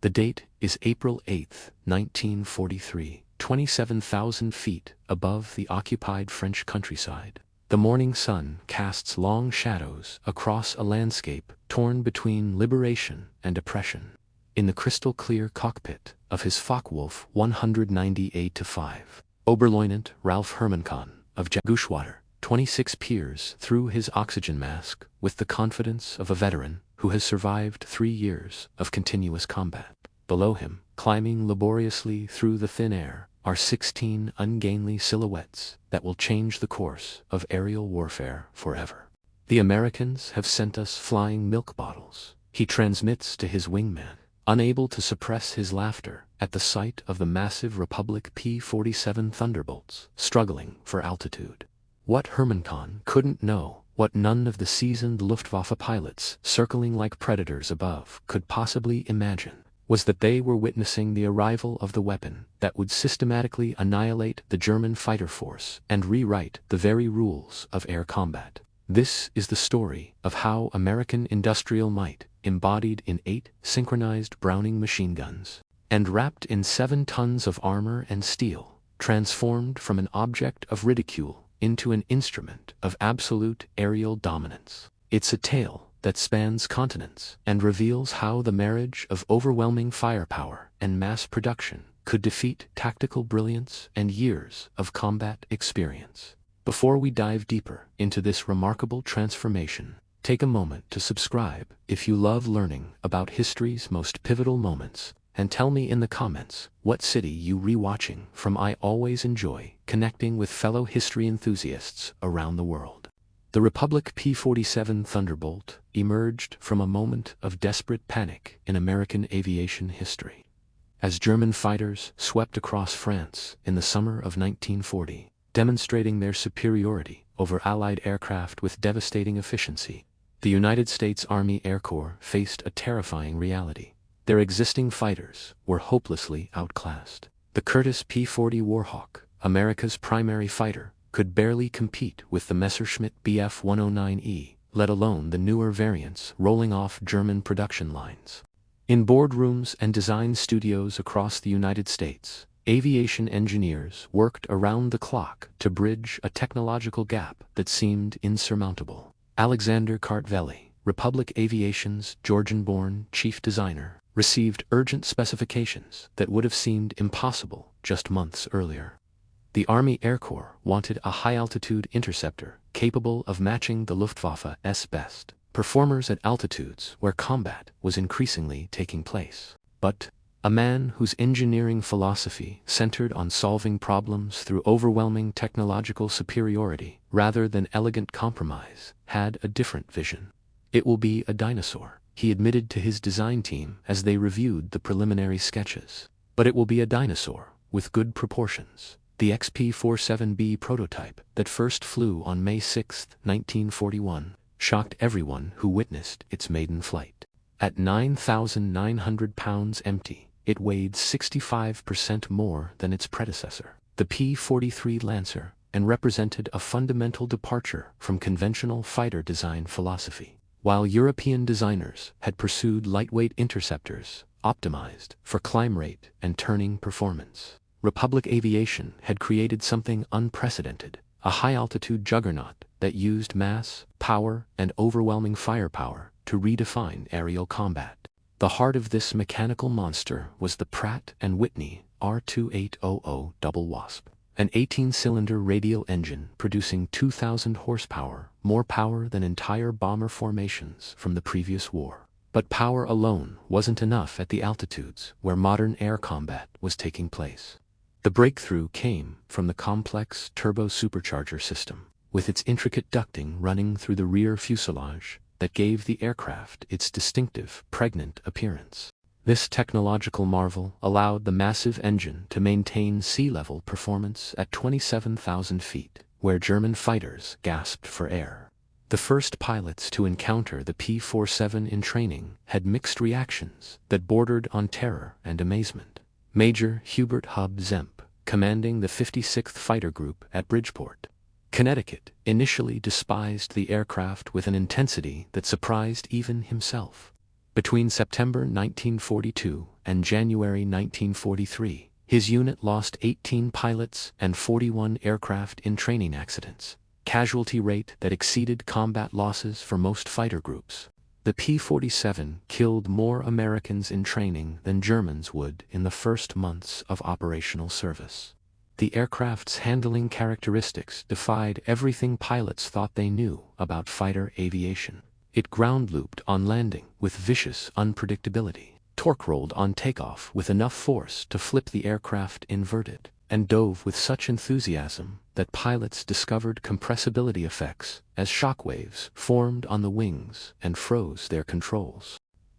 The date is April 8, 1943, 27,000 feet above the occupied French countryside. The morning sun casts long shadows across a landscape torn between liberation and oppression. In the crystal-clear cockpit of his Focke-Wulf 198-5, Oberleutnant Ralph Hermannkahn of Jabo 26 peers through his oxygen mask with the confidence of a veteran who has survived 3 years of continuous combat. Below him, climbing laboriously through the thin air, are 16 ungainly silhouettes that will change the course of aerial warfare forever. The Americans have sent us flying milk bottles, he transmits to his wingman, unable to suppress his laughter at the sight of the massive Republic P-47 Thunderbolts struggling for altitude. What Hermannkahn couldn't know, what none of the seasoned Luftwaffe pilots circling like predators above could possibly imagine, was that they were witnessing the arrival of the weapon that would systematically annihilate the German fighter force and rewrite the very rules of air combat. This is the story of how American industrial might, embodied in 8 synchronized Browning machine guns, and wrapped in 7 tons of armor and steel, transformed from an object of ridicule into an instrument of absolute aerial dominance. It's a tale that spans continents and reveals how the marriage of overwhelming firepower and mass production could defeat tactical brilliance and years of combat experience. Before we dive deeper into this remarkable transformation, take a moment to subscribe if you love learning about history's most pivotal moments, and tell me in the comments what city you rewatching from. I always enjoy connecting with fellow history enthusiasts around the world. The Republic P-47 Thunderbolt emerged from a moment of desperate panic in American aviation history. As German fighters swept across France in the summer of 1940, demonstrating their superiority over Allied aircraft with devastating efficiency, the United States Army Air Corps faced a terrifying reality. Their existing fighters were hopelessly outclassed. The Curtiss P-40 Warhawk, America's primary fighter, could barely compete with the Messerschmitt Bf 109E, let alone the newer variants rolling off German production lines. In boardrooms and design studios across the United States, aviation engineers worked around the clock to bridge a technological gap that seemed insurmountable. Alexander Kartveli, Republic Aviation's Georgian-born chief designer, received urgent specifications that would have seemed impossible just months earlier. The Army Air Corps wanted a high-altitude interceptor capable of matching the Luftwaffe's best performers at altitudes where combat was increasingly taking place. But a man whose engineering philosophy centered on solving problems through overwhelming technological superiority rather than elegant compromise had a different vision. "It will be a dinosaur," he admitted to his design team as they reviewed the preliminary sketches. "But it will be a dinosaur with good proportions." The XP-47B prototype that first flew on May 6, 1941, shocked everyone who witnessed its maiden flight. At 9,900 pounds empty, it weighed 65% more than its predecessor, the P-43 Lancer, and represented a fundamental departure from conventional fighter design philosophy. While European designers had pursued lightweight interceptors, optimized for climb rate and turning performance, Republic Aviation had created something unprecedented, a high-altitude juggernaut that used mass, power, and overwhelming firepower to redefine aerial combat. The heart of this mechanical monster was the Pratt and Whitney R2800 double Wasp, an 18-cylinder radial engine producing 2,000 horsepower, more power than entire bomber formations from the previous war. But power alone wasn't enough at the altitudes where modern air combat was taking place. The breakthrough came from the complex turbo-supercharger system, with its intricate ducting running through the rear fuselage that gave the aircraft its distinctive, pregnant appearance. This technological marvel allowed the massive engine to maintain sea-level performance at 27,000 feet, where German fighters gasped for air. The first pilots to encounter the P-47 in training had mixed reactions that bordered on terror and amazement. Major Hubert Zemke, commanding the 56th Fighter Group at Bridgeport, Connecticut, initially despised the aircraft with an intensity that surprised even himself. Between September 1942 and January 1943, his unit lost 18 pilots and 41 aircraft in training accidents, casualty rate that exceeded combat losses for most fighter groups. The P-47 killed more Americans in training than Germans would in the first months of operational service. The aircraft's handling characteristics defied everything pilots thought they knew about fighter aviation. It ground-looped on landing with vicious unpredictability, torque-rolled on takeoff with enough force to flip the aircraft inverted, and dove with such enthusiasm that pilots discovered compressibility effects as shockwaves formed on the wings and froze their controls.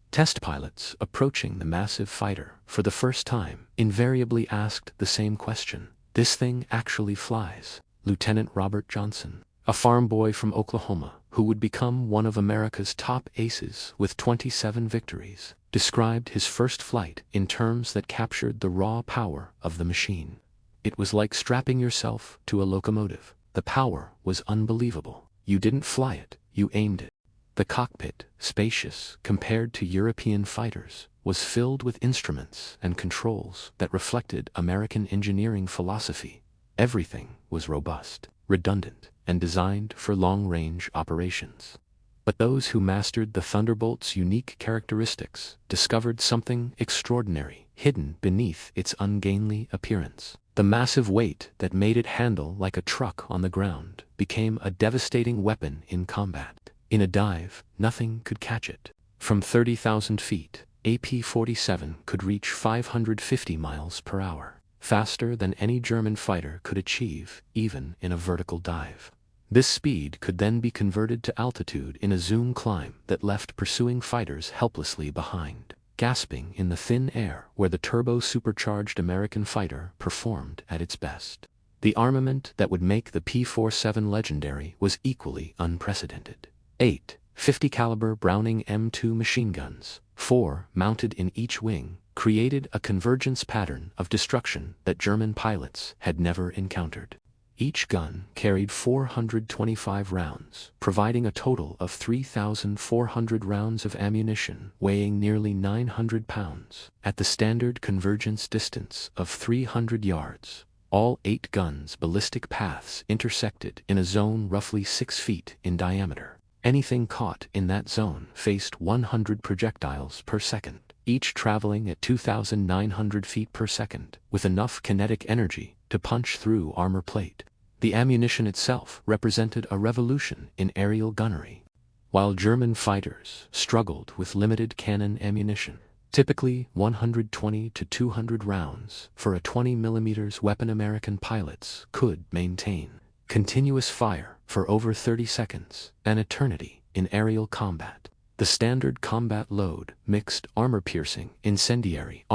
Test pilots approaching the massive fighter for the first time invariably asked the same question: "This thing actually flies?" Lieutenant Robert Johnson, a farm boy from Oklahoma who would become one of America's top aces with 27 victories, described his first flight in terms that captured the raw power of the machine. "It was like strapping yourself to a locomotive. The power was unbelievable. You didn't fly it, you aimed it." The cockpit, spacious compared to European fighters, was filled with instruments and controls that reflected American engineering philosophy. Everything was robust, redundant, and designed for long-range operations. But those who mastered the Thunderbolt's unique characteristics discovered something extraordinary hidden beneath its ungainly appearance. The massive weight that made it handle like a truck on the ground became a devastating weapon in combat. In a dive, nothing could catch it. From 30,000 feet, a P-47 could reach 550 miles per hour, faster than any German fighter could achieve, even in a vertical dive. This speed could then be converted to altitude in a zoom climb that left pursuing fighters helplessly behind, gasping in the thin air where the turbo-supercharged American fighter performed at its best. The armament that would make the P-47 legendary was equally unprecedented. 8 50-caliber Browning M2 machine guns, 4 mounted in each wing, created a convergence pattern of destruction that German pilots had never encountered. Each gun carried 425 rounds, providing a total of 3,400 rounds of ammunition weighing nearly 900 pounds. At the standard convergence distance of 300 yards, all 8 guns' ballistic paths intersected in a zone roughly 6 feet in diameter. Anything caught in that zone faced 100 projectiles per second, each traveling at 2,900 feet per second, with enough kinetic energy to punch through armor plate. The ammunition itself represented a revolution in aerial gunnery. While German fighters struggled with limited cannon ammunition, typically 120 to 200 rounds for a 20 mm weapon, American pilots could maintain continuous fire for over 30 seconds, an eternity in aerial combat. The standard combat load mixed armor-piercing incendiary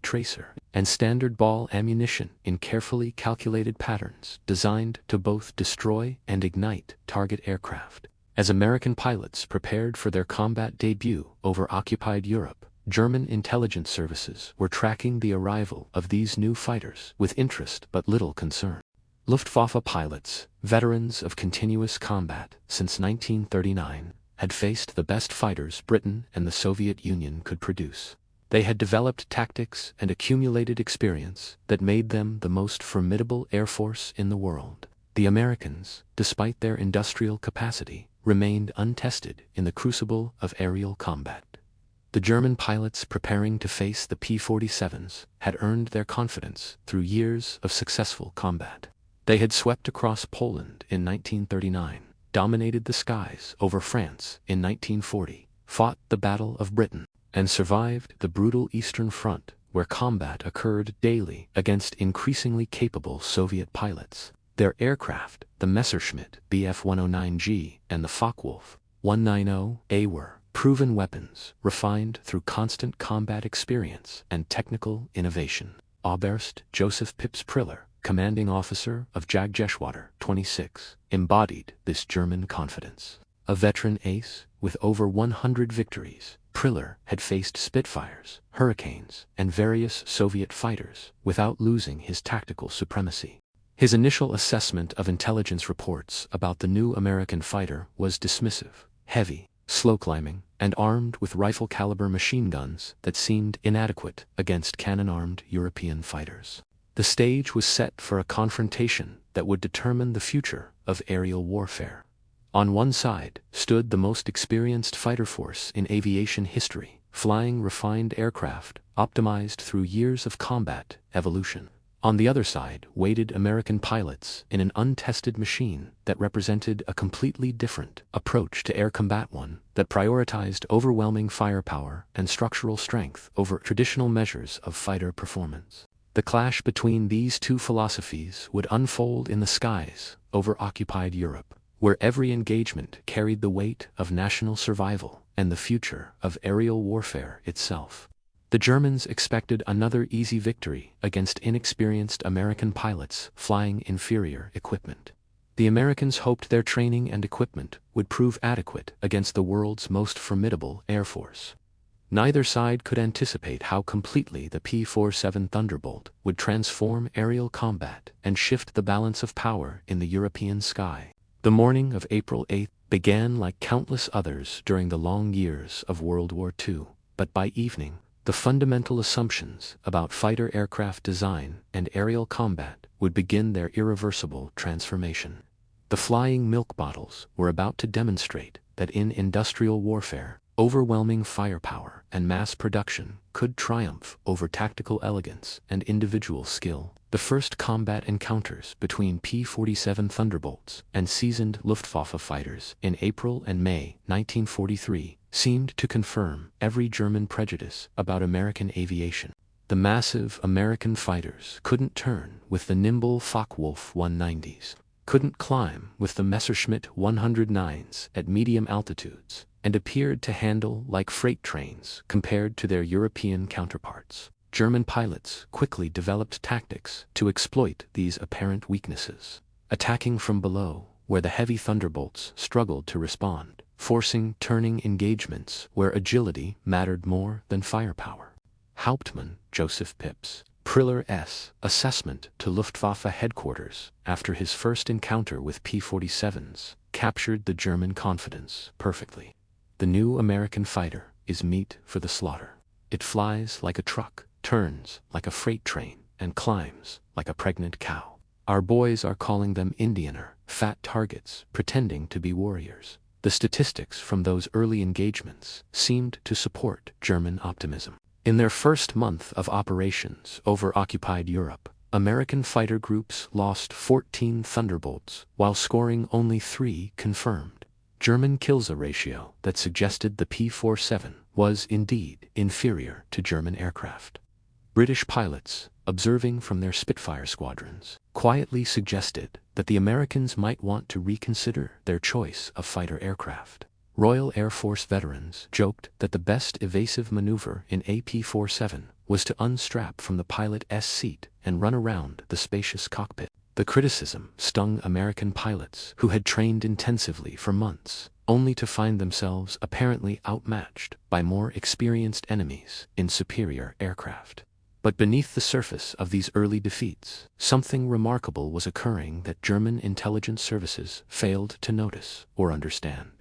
tracer, and standard ball ammunition in carefully calculated patterns designed to both destroy and ignite target aircraft. As American pilots prepared for their combat debut over occupied Europe, German intelligence services were tracking the arrival of these new fighters with interest but little concern. Luftwaffe pilots, veterans of continuous combat since 1939, had faced the best fighters Britain and the Soviet Union could produce. They had developed tactics and accumulated experience that made them the most formidable air force in the world. The Americans, despite their industrial capacity, remained untested in the crucible of aerial combat. The German pilots preparing to face the P-47s had earned their confidence through years of successful combat. They had swept across Poland in 1939, dominated the skies over France in 1940, fought the Battle of Britain, and survived the brutal Eastern Front, where combat occurred daily against increasingly capable Soviet pilots. Their aircraft, the Messerschmitt Bf 109G and the Focke-Wulf 190A, were proven weapons refined through constant combat experience and technical innovation. Oberst Joseph Pips Priller, commanding officer of Jagdgeschwader 26, embodied this German confidence. A veteran ace with over 100 victories, Priller had faced Spitfires, Hurricanes, and various Soviet fighters without losing his tactical supremacy. His initial assessment of intelligence reports about the new American fighter was dismissive, heavy, slow climbing, and armed with rifle-caliber machine guns that seemed inadequate against cannon-armed European fighters. The stage was set for a confrontation that would determine the future of aerial warfare. On one side stood the most experienced fighter force in aviation history, flying refined aircraft optimized through years of combat evolution. On the other side waited American pilots in an untested machine that represented a completely different approach to air combat, one that prioritized overwhelming firepower and structural strength over traditional measures of fighter performance. The clash between these two philosophies would unfold in the skies over occupied Europe, where every engagement carried the weight of national survival and the future of aerial warfare itself. The Germans expected another easy victory against inexperienced American pilots flying inferior equipment. The Americans hoped their training and equipment would prove adequate against the world's most formidable air force. Neither side could anticipate how completely the P-47 Thunderbolt would transform aerial combat and shift the balance of power in the European sky. The morning of April 8 began like countless others during the long years of World War II, but by evening, the fundamental assumptions about fighter aircraft design and aerial combat would begin their irreversible transformation. The flying milk bottles were about to demonstrate that in industrial warfare, overwhelming firepower and mass production could triumph over tactical elegance and individual skill. The first combat encounters between P-47 Thunderbolts and seasoned Luftwaffe fighters in April and May 1943 seemed to confirm every German prejudice about American aviation. The massive American fighters couldn't turn with the nimble Focke-Wulf 190s, couldn't climb with the Messerschmitt 109s at medium altitudes, and appeared to handle like freight trains compared to their European counterparts. German pilots quickly developed tactics to exploit these apparent weaknesses, attacking from below where the heavy Thunderbolts struggled to respond, forcing turning engagements where agility mattered more than firepower. Hauptmann Joseph Pipp's Priller-S assessment to Luftwaffe headquarters after his first encounter with P-47s captured the German confidence perfectly. The new American fighter is meat for the slaughter. It flies like a truck, turns like a freight train, and climbs like a pregnant cow. Our boys are calling them Indianer, fat targets pretending to be warriors. The statistics from those early engagements seemed to support German optimism. In their first month of operations over occupied Europe, American fighter groups lost 14 Thunderbolts while scoring only 3 confirmed. German kills ratio that suggested the P-47 was indeed inferior to German aircraft. British pilots, observing from their Spitfire squadrons, quietly suggested that the Americans might want to reconsider their choice of fighter aircraft. Royal Air Force veterans joked that the best evasive maneuver in a P-47 was to unstrap from the pilot's seat and run around the spacious cockpit. The criticism stung American pilots who had trained intensively for months, only to find themselves apparently outmatched by more experienced enemies in superior aircraft. But beneath the surface of these early defeats, something remarkable was occurring that German intelligence services failed to notice or understand.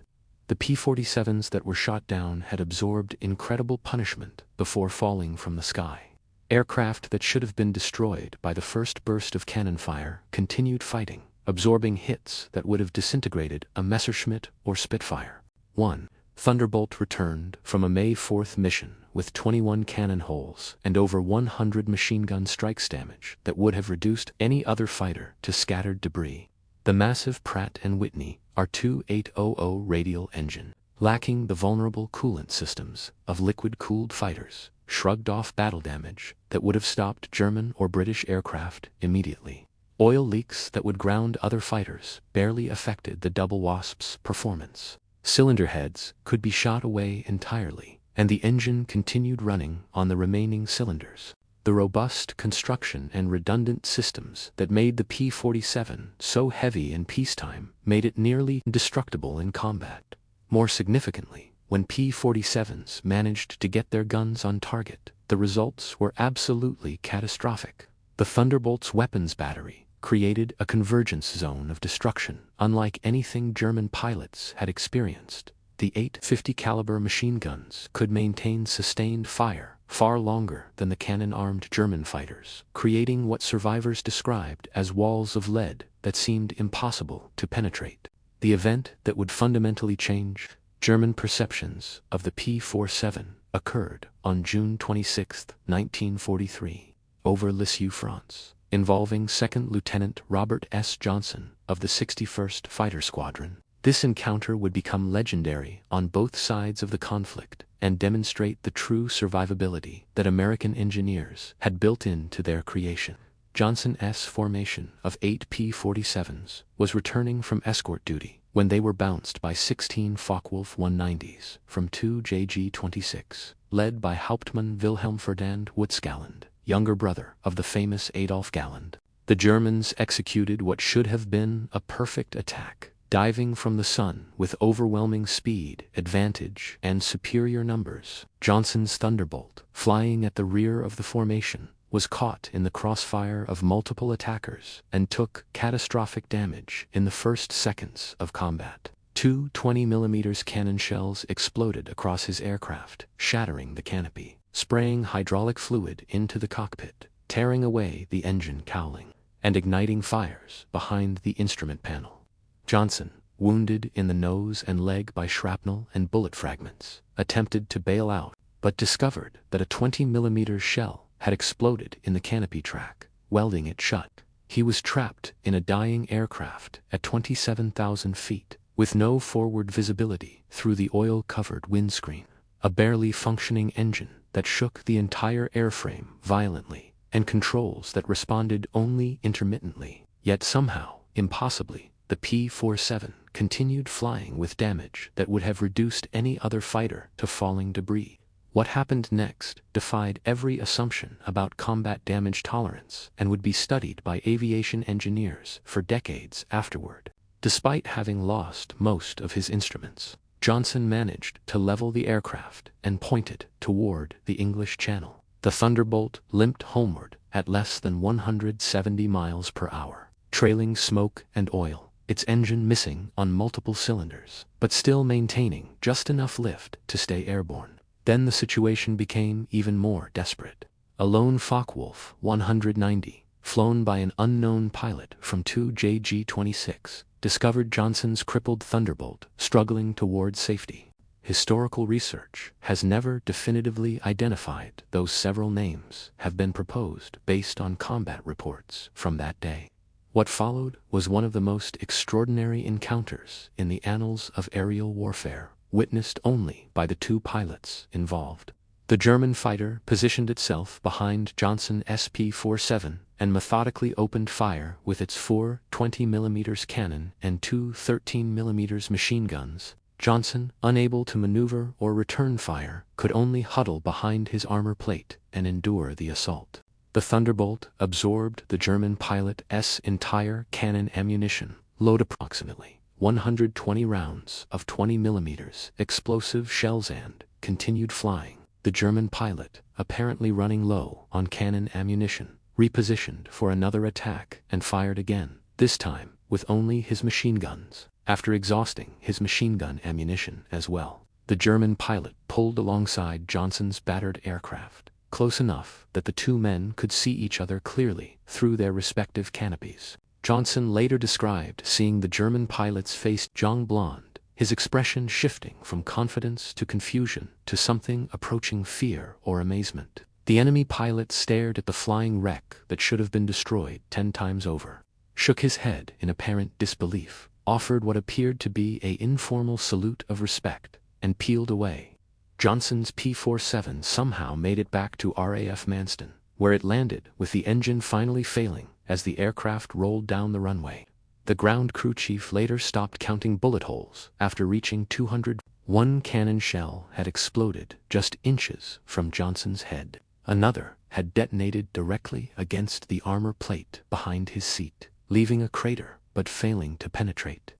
The P-47s that were shot down had absorbed incredible punishment before falling from the sky. Aircraft that should have been destroyed by the first burst of cannon fire continued fighting, absorbing hits that would have disintegrated a Messerschmitt or Spitfire. 1. Thunderbolt returned from a May 4th mission with 21 cannon holes and over 100 machine gun strikes damage that would have reduced any other fighter to scattered debris. The massive Pratt and Whitney R2800 radial engine, lacking the vulnerable coolant systems of liquid-cooled fighters, shrugged off battle damage that would have stopped German or British aircraft immediately. Oil leaks that would ground other fighters barely affected the double Wasp's performance. Cylinder heads could be shot away entirely, and the engine continued running on the remaining cylinders. The robust construction and redundant systems that made the P-47 so heavy in peacetime made it nearly indestructible in combat. More significantly, when P-47s managed to get their guns on target, the results were absolutely catastrophic. The Thunderbolt's weapons battery created a convergence zone of destruction unlike anything German pilots had experienced, The 850 caliber machine guns could maintain sustained fire far longer than the cannon-armed German fighters, creating what survivors described as walls of lead that seemed impossible to penetrate. The event that would fundamentally change German perceptions of the P-47 occurred on June 26, 1943, over Lisieux, France, involving 2nd Lieutenant Robert S. Johnson of the 61st Fighter Squadron. This encounter would become legendary on both sides of the conflict and demonstrate the true survivability that American engineers had built into their creation. Johnson's formation of 8 P-47s was returning from escort duty when they were bounced by 16 Focke-Wulf 190s from 2 JG-26, led by Hauptmann Wilhelm Ferdinand Wutzgaland, younger brother of the famous Adolf Galland. The Germans executed what should have been a perfect attack, diving from the sun with overwhelming speed, advantage, and superior numbers. Johnson's Thunderbolt, flying at the rear of the formation, was caught in the crossfire of multiple attackers and took catastrophic damage in the first seconds of combat. Two 20mm cannon shells exploded across his aircraft, shattering the canopy, spraying hydraulic fluid into the cockpit, tearing away the engine cowling, and igniting fires behind the instrument panel. Johnson, wounded in the nose and leg by shrapnel and bullet fragments, attempted to bail out, but discovered that a 20mm shell had exploded in the canopy track, welding it shut. He was trapped in a dying aircraft at 27,000 feet, with no forward visibility through the oil-covered windscreen, a barely functioning engine that shook the entire airframe violently, and controls that responded only intermittently. Yet somehow, impossibly, the P-47 continued flying with damage that would have reduced any other fighter to falling debris. What happened next defied every assumption about combat damage tolerance and would be studied by aviation engineers for decades afterward. Despite having lost most of his instruments, Johnson managed to level the aircraft and pointed toward the English Channel. The Thunderbolt limped homeward at less than 170 miles per hour, trailing smoke and oil, its engine missing on multiple cylinders, but still maintaining just enough lift to stay airborne. Then the situation became even more desperate. A lone Focke-Wulf 190, flown by an unknown pilot from 2 JG-26, discovered Johnson's crippled Thunderbolt struggling toward safety. Historical research has never definitively identified, though several names have been proposed based on combat reports from that day. What followed was one of the most extraordinary encounters in the annals of aerial warfare, witnessed only by the two pilots involved. The German fighter positioned itself behind Johnson's P-47 and methodically opened fire with its 4 20mm cannon and 2 13mm machine guns. Johnson, unable to maneuver or return fire, could only huddle behind his armor plate and endure the assault. The Thunderbolt absorbed the German pilot's entire cannon ammunition, load approximately 120 rounds of 20mm explosive shells, and continued flying. The German pilot, apparently running low on cannon ammunition, repositioned for another attack and fired again, this time with only his machine guns. After exhausting his machine gun ammunition as well, the German pilot pulled alongside Johnson's battered aircraft, close enough that the two men could see each other clearly through their respective canopies. Johnson later described seeing the German pilot's face jong blonde, his expression shifting from confidence to confusion to something approaching fear or amazement. The enemy pilot stared at the flying wreck that should have been destroyed 10 times over, shook his head in apparent disbelief, offered what appeared to be an informal salute of respect, and peeled away. Johnson's P-47 somehow made it back to RAF Manston, where it landed with the engine finally failing as the aircraft rolled down the runway. The ground crew chief later stopped counting bullet holes after reaching 200. One cannon shell had exploded just inches from Johnson's head. Another had detonated directly against the armor plate behind his seat, leaving a crater but failing to penetrate.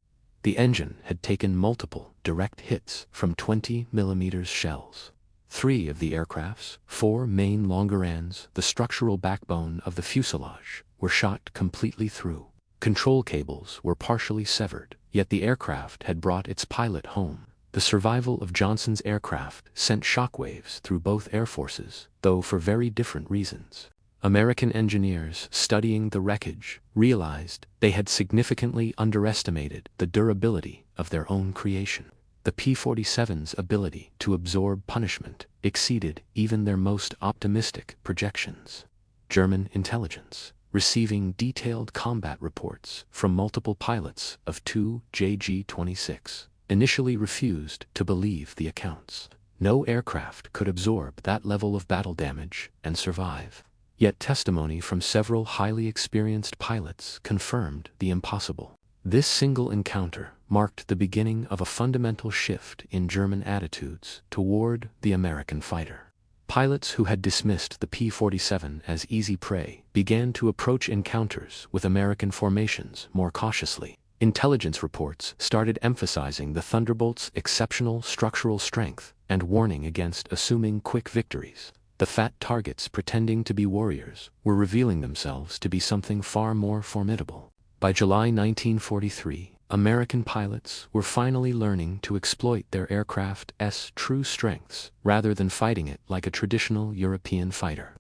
The engine had taken multiple direct hits from 20mm shells. 3 of the aircraft's 4 main longerons, the structural backbone of the fuselage, were shot completely through. Control cables were partially severed, yet the aircraft had brought its pilot home. The survival of Johnson's aircraft sent shockwaves through both air forces, though for very different reasons. American engineers studying the wreckage realized they had significantly underestimated the durability of their own creation. The P-47's ability to absorb punishment exceeded even their most optimistic projections. German intelligence, receiving detailed combat reports from multiple pilots of two JG-26, initially refused to believe the accounts. No aircraft could absorb that level of battle damage and survive. Yet testimony from several highly experienced pilots confirmed the impossible. This single encounter marked the beginning of a fundamental shift in German attitudes toward the American fighter. Pilots who had dismissed the P-47 as easy prey began to approach encounters with American formations more cautiously. Intelligence reports started emphasizing the Thunderbolt's exceptional structural strength and warning against assuming quick victories. The fat targets pretending to be warriors were revealing themselves to be something far more formidable. By July 1943, American pilots were finally learning to exploit their aircraft's true strengths rather than fighting it like a traditional European fighter.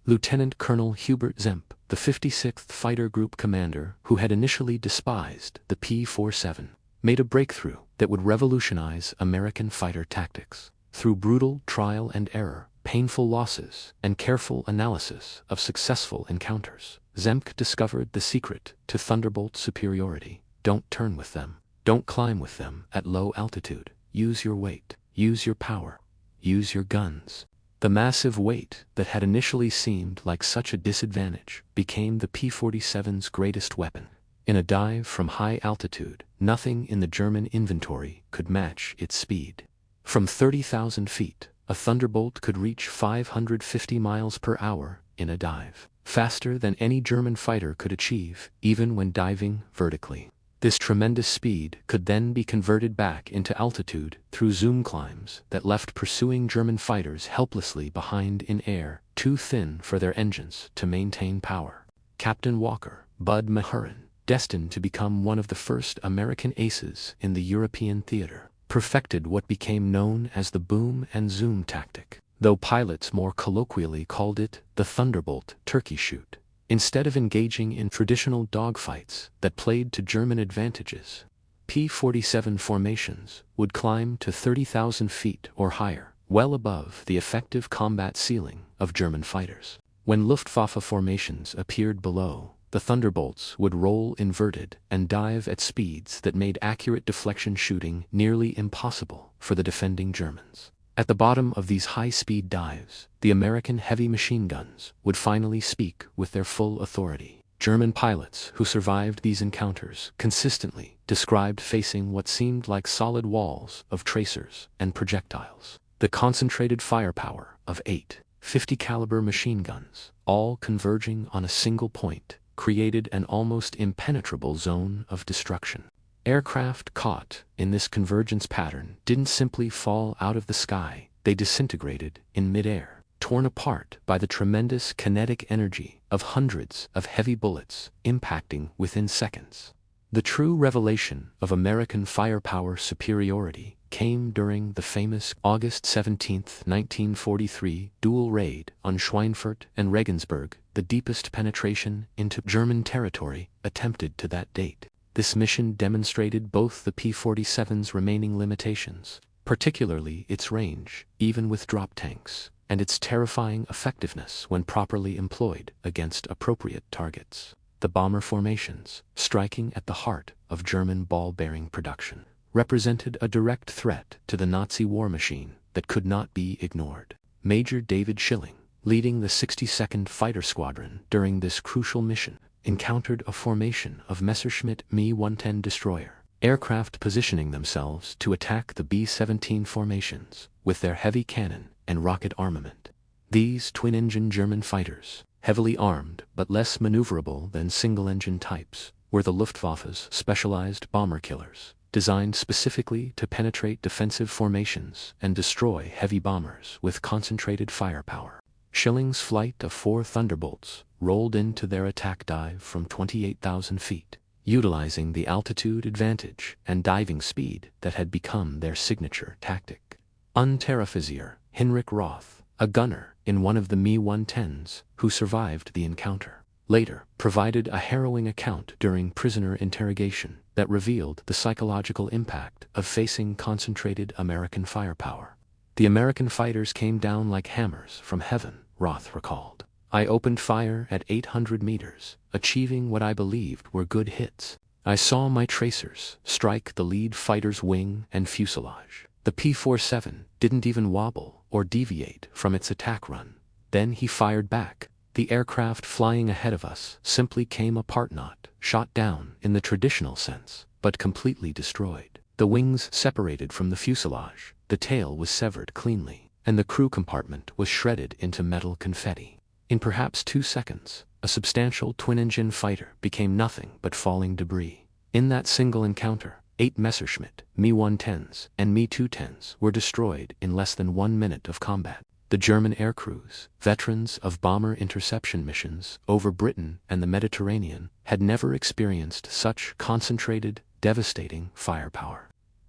Lieutenant Colonel Hubert Zemke, the 56th Fighter Group commander who had initially despised the P-47, made a breakthrough that would revolutionize American fighter tactics. Through brutal trial and error, painful losses, and careful analysis of successful encounters, Zemke discovered the secret to Thunderbolt superiority. Don't turn with them. Don't climb with them at low altitude. Use your weight. Use your power. Use your guns. The massive weight that had initially seemed like such a disadvantage became the P-47's greatest weapon. In a dive from high altitude, nothing in the German inventory could match its speed. From 30,000 feet, a Thunderbolt could reach 550 miles per hour in a dive, faster than any German fighter could achieve, even when diving vertically. This tremendous speed could then be converted back into altitude through zoom climbs that left pursuing German fighters helplessly behind in air, too thin for their engines to maintain power. Captain Walker, Bud Mahurin, destined to become one of the first American aces in the European theater, perfected what became known as the boom and zoom tactic, though pilots more colloquially called it the Thunderbolt turkey shoot. Instead of engaging in traditional dogfights that played to German advantages, P-47 formations would climb to 30,000 feet or higher, well above the effective combat ceiling of German fighters. When Luftwaffe formations appeared below, the Thunderbolts would roll inverted and dive at speeds that made accurate deflection shooting nearly impossible for the defending Germans. At the bottom of these high-speed dives, the American heavy machine guns would finally speak with their full authority. German pilots who survived these encounters consistently described facing what seemed like solid walls of tracers and projectiles. The concentrated firepower of 8 50 caliber machine guns, all converging on a single point, created an almost impenetrable zone of destruction. Aircraft caught in this convergence pattern didn't simply fall out of the sky, they disintegrated in midair, torn apart by the tremendous kinetic energy of hundreds of heavy bullets impacting within seconds. The true revelation of American firepower superiority came during the famous August 17, 1943 dual raid on Schweinfurt and Regensburg, the deepest penetration into German territory attempted to that date. This mission demonstrated both the P-47's remaining limitations, particularly its range, even with drop tanks, and its terrifying effectiveness when properly employed against appropriate targets. The bomber formations, striking at the heart of German ball-bearing production, represented a direct threat to the Nazi war machine that could not be ignored. Major David Schilling, leading the 62nd Fighter Squadron during this crucial mission, encountered a formation of Messerschmitt Me-110 destroyer aircraft positioning themselves to attack the B-17 formations with their heavy cannon and rocket armament. These twin-engine German fighters, heavily armed but less maneuverable than single-engine types, were the Luftwaffe's specialized bomber killers, designed specifically to penetrate defensive formations and destroy heavy bombers with concentrated firepower. Schilling's flight of 4 Thunderbolts rolled into their attack dive from 28,000 feet, utilizing the altitude advantage and diving speed that had become their signature tactic. Unteroffizier Hinrich Roth, a gunner in one of the Me-110s, who survived the encounter, later provided a harrowing account during prisoner interrogation that revealed the psychological impact of facing concentrated American firepower. "The American fighters came down like hammers from heaven," Roth recalled. "I opened fire at 800 meters, achieving what I believed were good hits. I saw my tracers strike the lead fighter's wing and fuselage. The P-47 didn't even wobble or deviate from its attack run. Then he fired back. The aircraft flying ahead of us simply came apart, not shot down in the traditional sense, but completely destroyed. The wings separated from the fuselage, the tail was severed cleanly, and the crew compartment was shredded into metal confetti. In perhaps 2 seconds, a substantial twin-engine fighter became nothing but falling debris. In that single encounter, 8 Messerschmitt, Me-110s, and Me-210s were destroyed in less than 1 minute of combat." The German aircrews, veterans of bomber interception missions over Britain and the Mediterranean, had never experienced such concentrated, devastating firepower.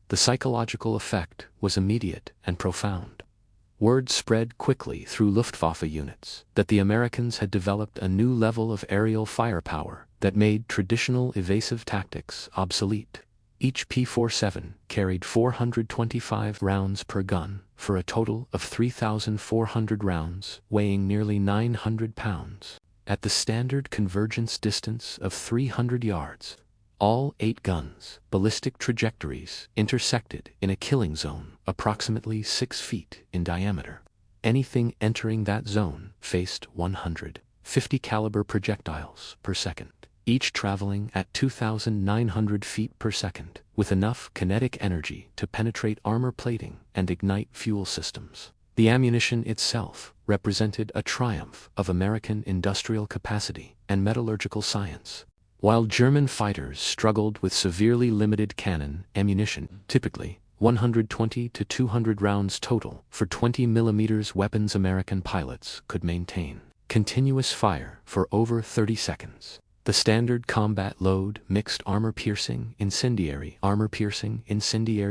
The psychological effect was immediate and profound. Word spread quickly through Luftwaffe units that the Americans had developed a new level of aerial firepower that made traditional evasive tactics obsolete. Each P-47 carried 425 rounds per gun, for a total of 3,400 rounds, weighing nearly 900 pounds. At the standard convergence distance of 300 yards, all 8 guns' ballistic trajectories intersected in a killing zone approximately 6 feet in diameter. Anything entering that zone faced 150 caliber projectiles per second, each traveling at 2,900 feet per second, with enough kinetic energy to penetrate armor plating and ignite fuel systems. The ammunition itself represented a triumph of American industrial capacity and metallurgical science. While German fighters struggled with severely limited cannon ammunition, typically 120 to 200 rounds total for 20 mm weapons, American pilots could maintain continuous fire for over 30 seconds. The standard combat load mixed armor-piercing incendiary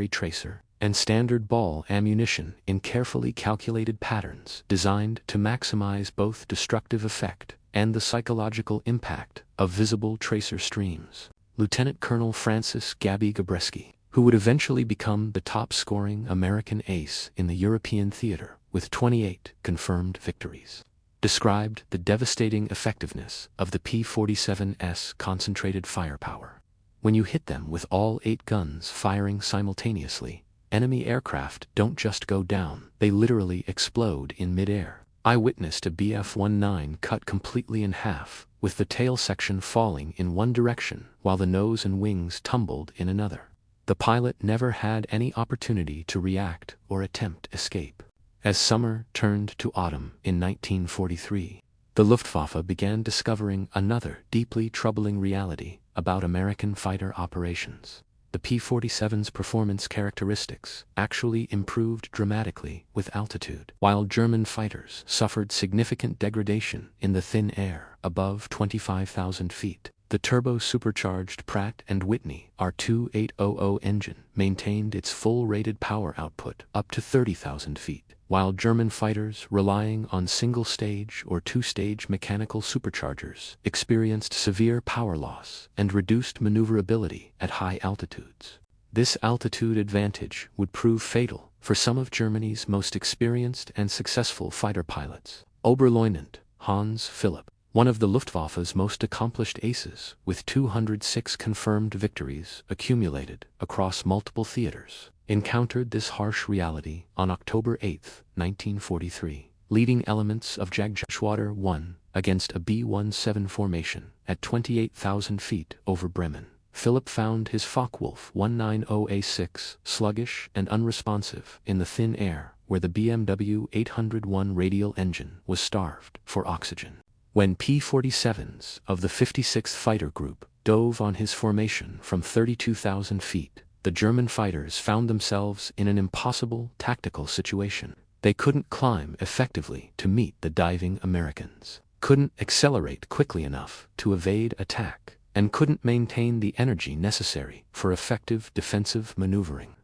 tracer, and standard ball ammunition in carefully calculated patterns designed to maximize both destructive effect and the psychological impact of visible tracer streams. Lieutenant Colonel Francis Gabby Gabreski, who would eventually become the top-scoring American ace in the European theater with 28 confirmed victories, described the devastating effectiveness of the P-47's concentrated firepower. "When you hit them with all 8 guns firing simultaneously, enemy aircraft don't just go down, they literally explode in midair. I witnessed a Bf-19 cut completely in half, with the tail section falling in one direction while the nose and wings tumbled in another. The pilot never had any opportunity to react or attempt escape." As summer turned to autumn in 1943, the Luftwaffe began discovering another deeply troubling reality about American fighter operations. The P-47's performance characteristics actually improved dramatically with altitude, while German fighters suffered significant degradation in the thin air above 25,000 feet. The turbo-supercharged Pratt and Whitney R2800 engine maintained its full rated power output up to 30,000 feet, while German fighters relying on single-stage or two-stage mechanical superchargers experienced severe power loss and reduced maneuverability at high altitudes. This altitude advantage would prove fatal for some of Germany's most experienced and successful fighter pilots. Oberleutnant Hans Philipp, one of the Luftwaffe's most accomplished aces, with 206 confirmed victories accumulated across multiple theaters, encountered this harsh reality on October 8, 1943, leading elements of Jagdgeschwader 1 against a B-17 formation at 28,000 feet over Bremen. Philipp found his Focke-Wulf 190A6 sluggish and unresponsive in the thin air where the BMW 801 radial engine was starved for oxygen. When P-47s of the 56th Fighter Group dove on his formation from 32,000 feet, the German fighters found themselves in an impossible tactical situation. They couldn't climb effectively to meet the diving Americans, couldn't accelerate quickly enough to evade attack, and couldn't maintain the energy necessary for effective defensive maneuvering.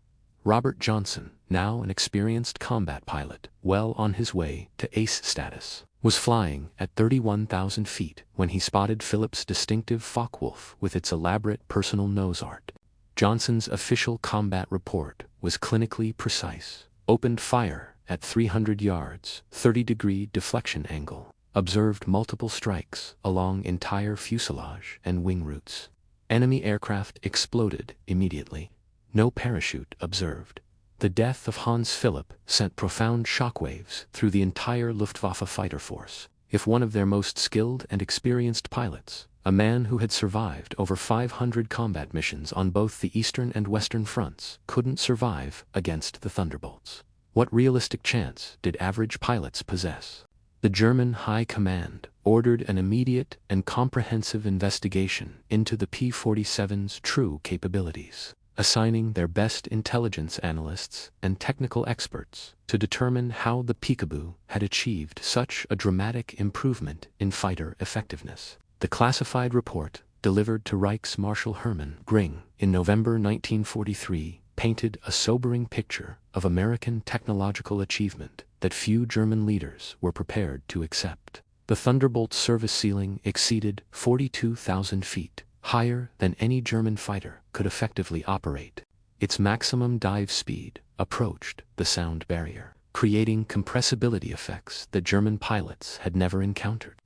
Robert Johnson, now an experienced combat pilot, well on his way to ace status, was flying at 31,000 feet when he spotted Philip's distinctive Focke-Wulf with its elaborate personal nose art. Johnson's official combat report was clinically precise. Opened fire at 300 yards, 30-degree deflection angle. Observed multiple strikes along entire fuselage and wing roots. Enemy aircraft exploded immediately. No parachute observed. The death of Hans Philipp sent profound shockwaves through the entire Luftwaffe fighter force. If one of their most skilled and experienced pilots, a man who had survived over 500 combat missions on both the Eastern and Western fronts, couldn't survive against the Thunderbolts, what realistic chance did average pilots possess? The German High Command ordered an immediate and comprehensive investigation into the P-47's true capabilities, assigning their best intelligence analysts and technical experts to determine how the Peekaboo had achieved such a dramatic improvement in fighter effectiveness. The classified report, delivered to Reichsmarschall Hermann Göring in November 1943, painted a sobering picture of American technological achievement that few German leaders were prepared to accept. The Thunderbolt's service ceiling exceeded 42,000 feet, higher than any German fighter could effectively operate. Its maximum dive speed approached the sound barrier, creating compressibility effects that German pilots had never encountered.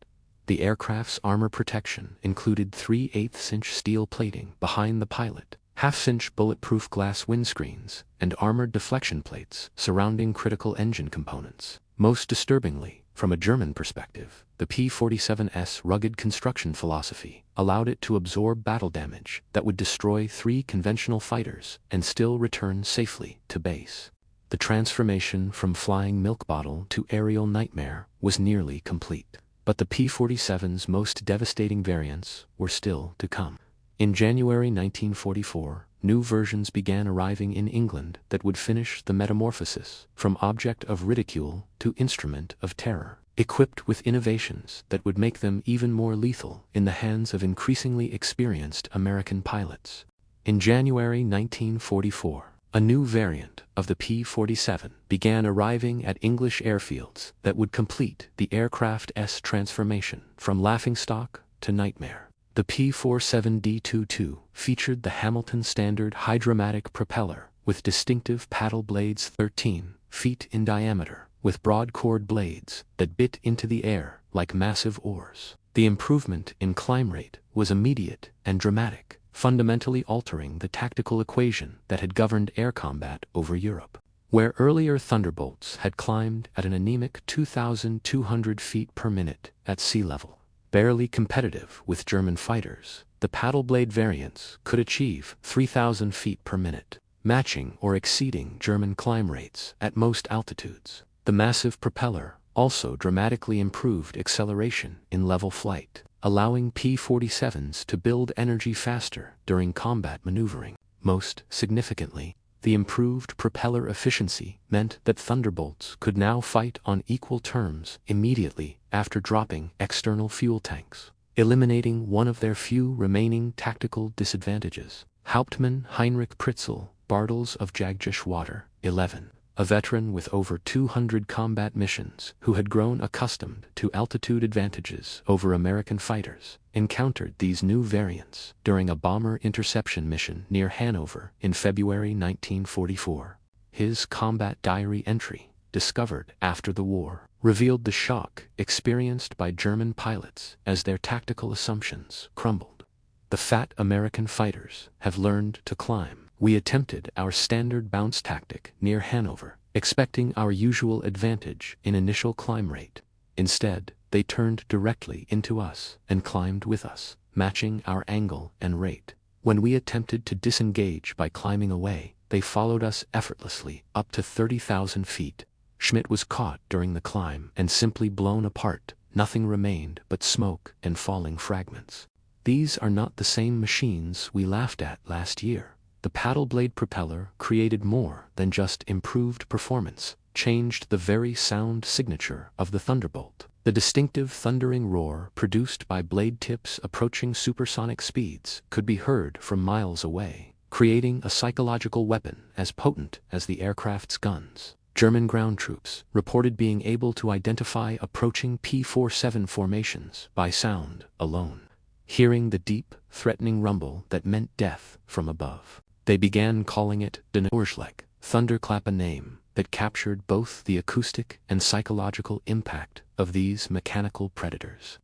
The aircraft's armor protection included 3/8-inch steel plating behind the pilot, half-inch bulletproof glass windscreens, and armored deflection plates surrounding critical engine components. Most disturbingly, from a German perspective, the P-47's rugged construction philosophy allowed it to absorb battle damage that would destroy 3 conventional fighters and still return safely to base. The transformation from flying milk bottle to aerial nightmare was nearly complete. But the P-47's most devastating variants were still to come. In January 1944, new versions began arriving in England that would finish the metamorphosis from object of ridicule to instrument of terror, equipped with innovations that would make them even more lethal in the hands of increasingly experienced American pilots. In January 1944, a new variant of the P-47 began arriving at English airfields that would complete the aircraft's transformation from laughingstock to nightmare. The P-47D-22 featured the Hamilton Standard hydromatic propeller with distinctive paddle blades 13 feet in diameter, with broad chord blades that bit into the air like massive oars. The improvement in climb rate was immediate and dramatic, fundamentally altering the tactical equation that had governed air combat over Europe. Where earlier Thunderbolts had climbed at an anemic 2,200 feet per minute at sea level, barely competitive with German fighters, the paddle blade variants could achieve 3,000 feet per minute, matching or exceeding German climb rates at most altitudes. The massive propeller also dramatically improved acceleration in level flight, allowing P-47s to build energy faster during combat maneuvering. Most significantly, the improved propeller efficiency meant that Thunderbolts could now fight on equal terms immediately after dropping external fuel tanks, eliminating one of their few remaining tactical disadvantages. Hauptmann Heinrich Pritzl Bartels of Jagdgeschwader 11, a veteran with over 200 combat missions who had grown accustomed to altitude advantages over American fighters, encountered these new variants during a bomber interception mission near Hanover in February 1944. His combat diary entry, discovered after the war, revealed the shock experienced by German pilots as their tactical assumptions crumbled. The fat American fighters have learned to climb. We attempted our standard bounce tactic near Hanover, expecting our usual advantage in initial climb rate. Instead, they turned directly into us and climbed with us, matching our angle and rate. When we attempted to disengage by climbing away, they followed us effortlessly up to 30,000 feet. Schmidt was caught during the climb and simply blown apart. Nothing remained but smoke and falling fragments. These are not the same machines we laughed at last year. The paddle blade propeller created more than just improved performance. changed the very sound signature of the Thunderbolt. The distinctive thundering roar produced by blade tips approaching supersonic speeds could be heard from miles away, creating a psychological weapon as potent as the aircraft's guns. German ground troops reported being able to identify approaching P-47 formations by sound alone, hearing the deep, threatening rumble that meant death from above. They began calling it Donnerschlag, thunderclap, a name that captured both the acoustic and psychological impact of these mechanical predators.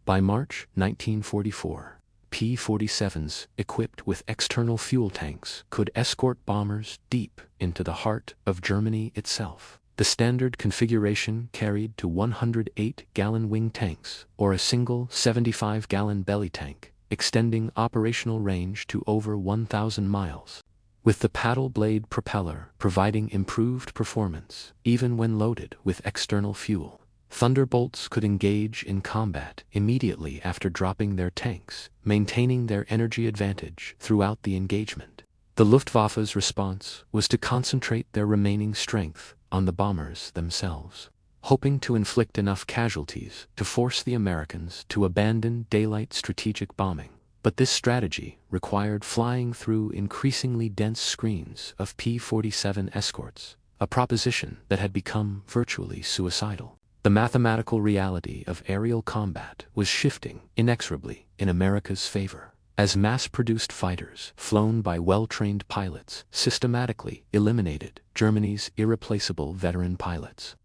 By March 1944, P-47s equipped with external fuel tanks could escort bombers deep into the heart of Germany itself. The standard configuration carried to 108-gallon wing tanks or a single 75-gallon belly tank, extending operational range to over 1,000 miles. With the paddle blade propeller providing improved performance even when loaded with external fuel, Thunderbolts could engage in combat immediately after dropping their tanks, maintaining their energy advantage throughout the engagement. The Luftwaffe's response was to concentrate their remaining strength on the bombers themselves, hoping to inflict enough casualties to force the Americans to abandon daylight strategic bombing. But this strategy required flying through increasingly dense screens of P-47 escorts, a proposition that had become virtually suicidal. The mathematical reality of aerial combat was shifting inexorably in America's favor, as mass-produced fighters flown by well-trained pilots systematically eliminated Germany's irreplaceable veteran pilots.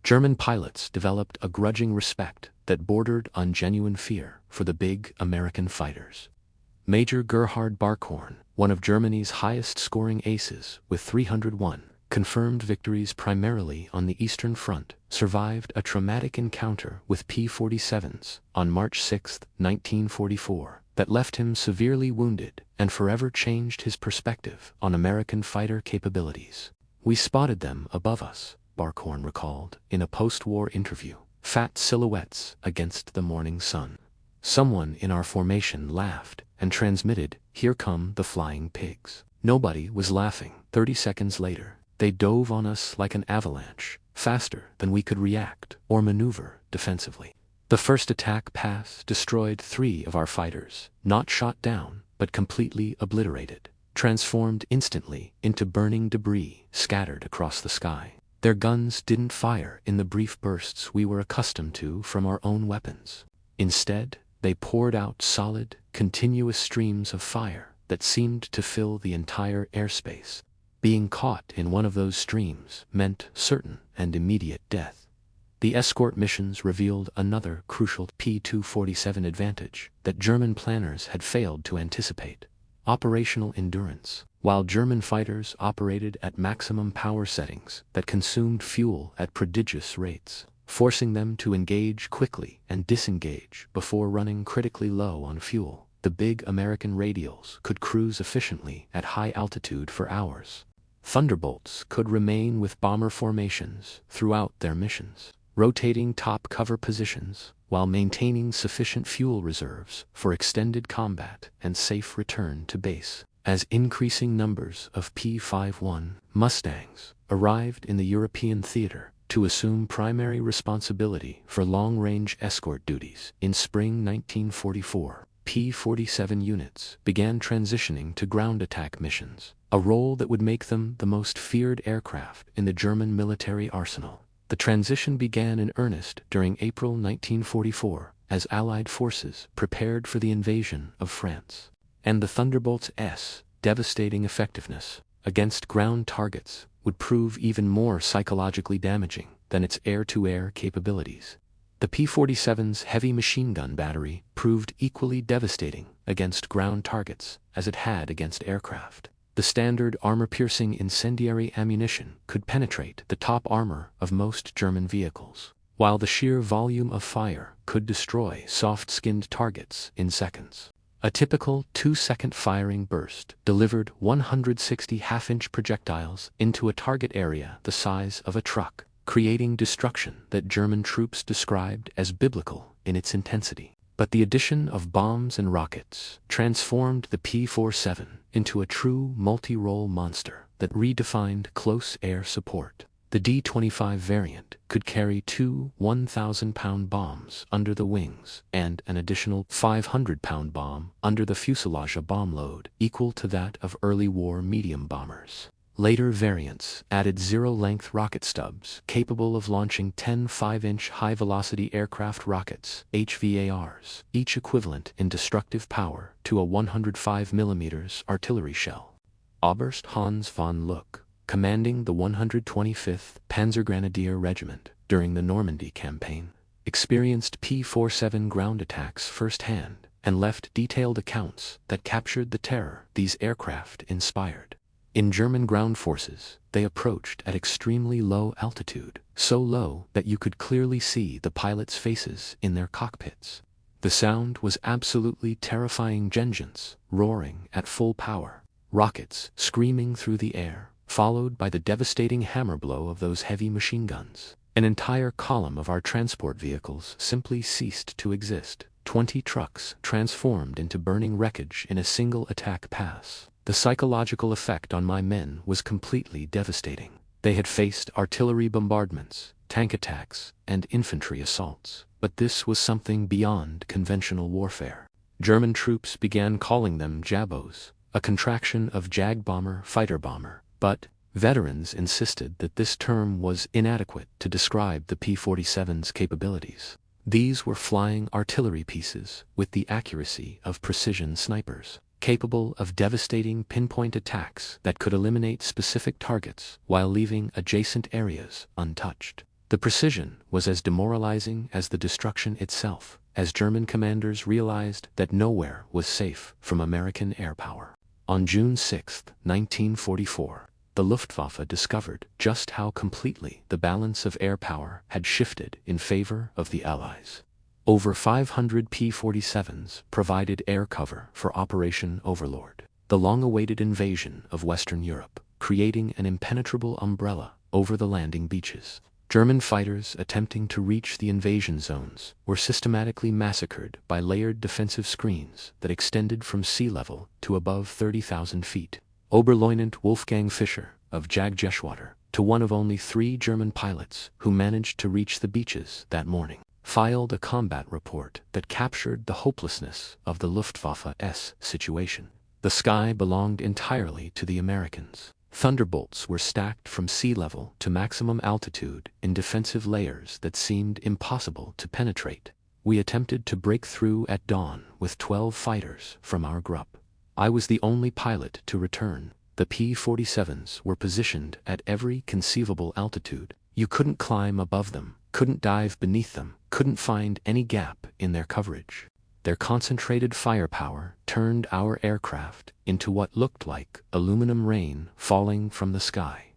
German pilots developed a grudging respect that bordered on genuine fear for the big American fighters. Major Gerhard Barkhorn, one of Germany's highest-scoring aces with 301, confirmed victories primarily on the Eastern Front, survived a traumatic encounter with P-47s on March 6, 1944, that left him severely wounded and forever changed his perspective on American fighter capabilities. "We spotted them above us," Barkhorn recalled in a post-war interview, "fat silhouettes against the morning sun. Someone in our formation laughed and transmitted, 'Here come the flying pigs.' Nobody was laughing. 30 seconds later, they dove on us like an avalanche, faster than we could react or maneuver defensively. The first attack pass destroyed 3 of our fighters, not shot down, but completely obliterated, transformed instantly into burning debris scattered across the sky. Their guns didn't fire in the brief bursts we were accustomed to from our own weapons. Instead, they poured out solid, continuous streams of fire that seemed to fill the entire airspace. Being caught in one of those streams meant certain and immediate death." The escort missions revealed another crucial P-247 advantage that German planners had failed to anticipate: operational endurance. While German fighters operated at maximum power settings that consumed fuel at prodigious rates, forcing them to engage quickly and disengage before running critically low on fuel, the big American radials could cruise efficiently at high altitude for hours. Thunderbolts could remain with bomber formations throughout their missions, rotating top cover positions while maintaining sufficient fuel reserves for extended combat and safe return to base. As increasing numbers of P-51 Mustangs arrived in the European theater to assume primary responsibility for long-range escort duties in spring 1944, P-47 units began transitioning to ground attack missions, a role that would make them the most feared aircraft in the German military arsenal. The transition began in earnest during April 1944 as Allied forces prepared for the invasion of France. And the Thunderbolt's devastating effectiveness against ground targets would prove even more psychologically damaging than its air-to-air capabilities. The P-47's heavy machine gun battery proved equally devastating against ground targets as it had against aircraft. The standard armor-piercing incendiary ammunition could penetrate the top armor of most German vehicles, while the sheer volume of fire could destroy soft-skinned targets in seconds. A typical 2-second firing burst delivered 160 half-inch projectiles into a target area the size of a truck, creating destruction that German troops described as biblical in its intensity. But the addition of bombs and rockets transformed the P-47 into a true multi-role monster that redefined close air support. The D-25 variant could carry two 1,000-pound bombs under the wings and an additional 500-pound bomb under the fuselage, a bomb load equal to that of early war medium bombers. Later variants added zero-length rocket stubs capable of launching 10 5-inch high-velocity aircraft rockets, HVARs, each equivalent in destructive power to a 105 mm artillery shell. Oberst Hans von Luck, commanding the 125th Panzergrenadier Regiment during the Normandy campaign, experienced P-47 ground attacks firsthand and left detailed accounts that captured the terror these aircraft inspired. In German ground forces, they approached at extremely low altitude, so low that you could clearly see the pilots' faces in their cockpits. The sound was absolutely terrifying. Engines roaring at full power, rockets screaming through the air, followed by the devastating hammer blow of those heavy machine guns. An entire column of our transport vehicles simply ceased to exist. 20 trucks transformed into burning wreckage in a single attack pass. The psychological effect on my men was completely devastating. They had faced artillery bombardments, tank attacks, and infantry assaults, but this was something beyond conventional warfare. German troops began calling them Jabos, a contraction of Jag bomber, fighter bomber, but veterans insisted that this term was inadequate to describe the P-47's capabilities. These were flying artillery pieces with the accuracy of precision snipers, capable of devastating pinpoint attacks that could eliminate specific targets while leaving adjacent areas untouched. The precision was as demoralizing as the destruction itself, as German commanders realized that nowhere was safe from American air power. On June 6, 1944, the Luftwaffe discovered just how completely the balance of air power had shifted in favor of the Allies. Over 500 P-47s provided air cover for Operation Overlord, the long-awaited invasion of Western Europe, creating an impenetrable umbrella over the landing beaches. German fighters attempting to reach the invasion zones were systematically massacred by layered defensive screens that extended from sea level to above 30,000 feet. Oberleutnant Wolfgang Fischer of Jagdgeschwader, to one of only 3 German pilots who managed to reach the beaches that morning, filed a combat report that captured the hopelessness of the Luftwaffe's situation. The sky belonged entirely to the Americans. Thunderbolts were stacked from sea level to maximum altitude in defensive layers that seemed impossible to penetrate. We attempted to break through at dawn with 12 fighters from our group. I was the only pilot to return. The P-47s were positioned at every conceivable altitude. You couldn't climb above them, couldn't dive beneath them, couldn't find any gap in their coverage. Their concentrated firepower turned our aircraft into what looked like aluminum rain falling from the sky.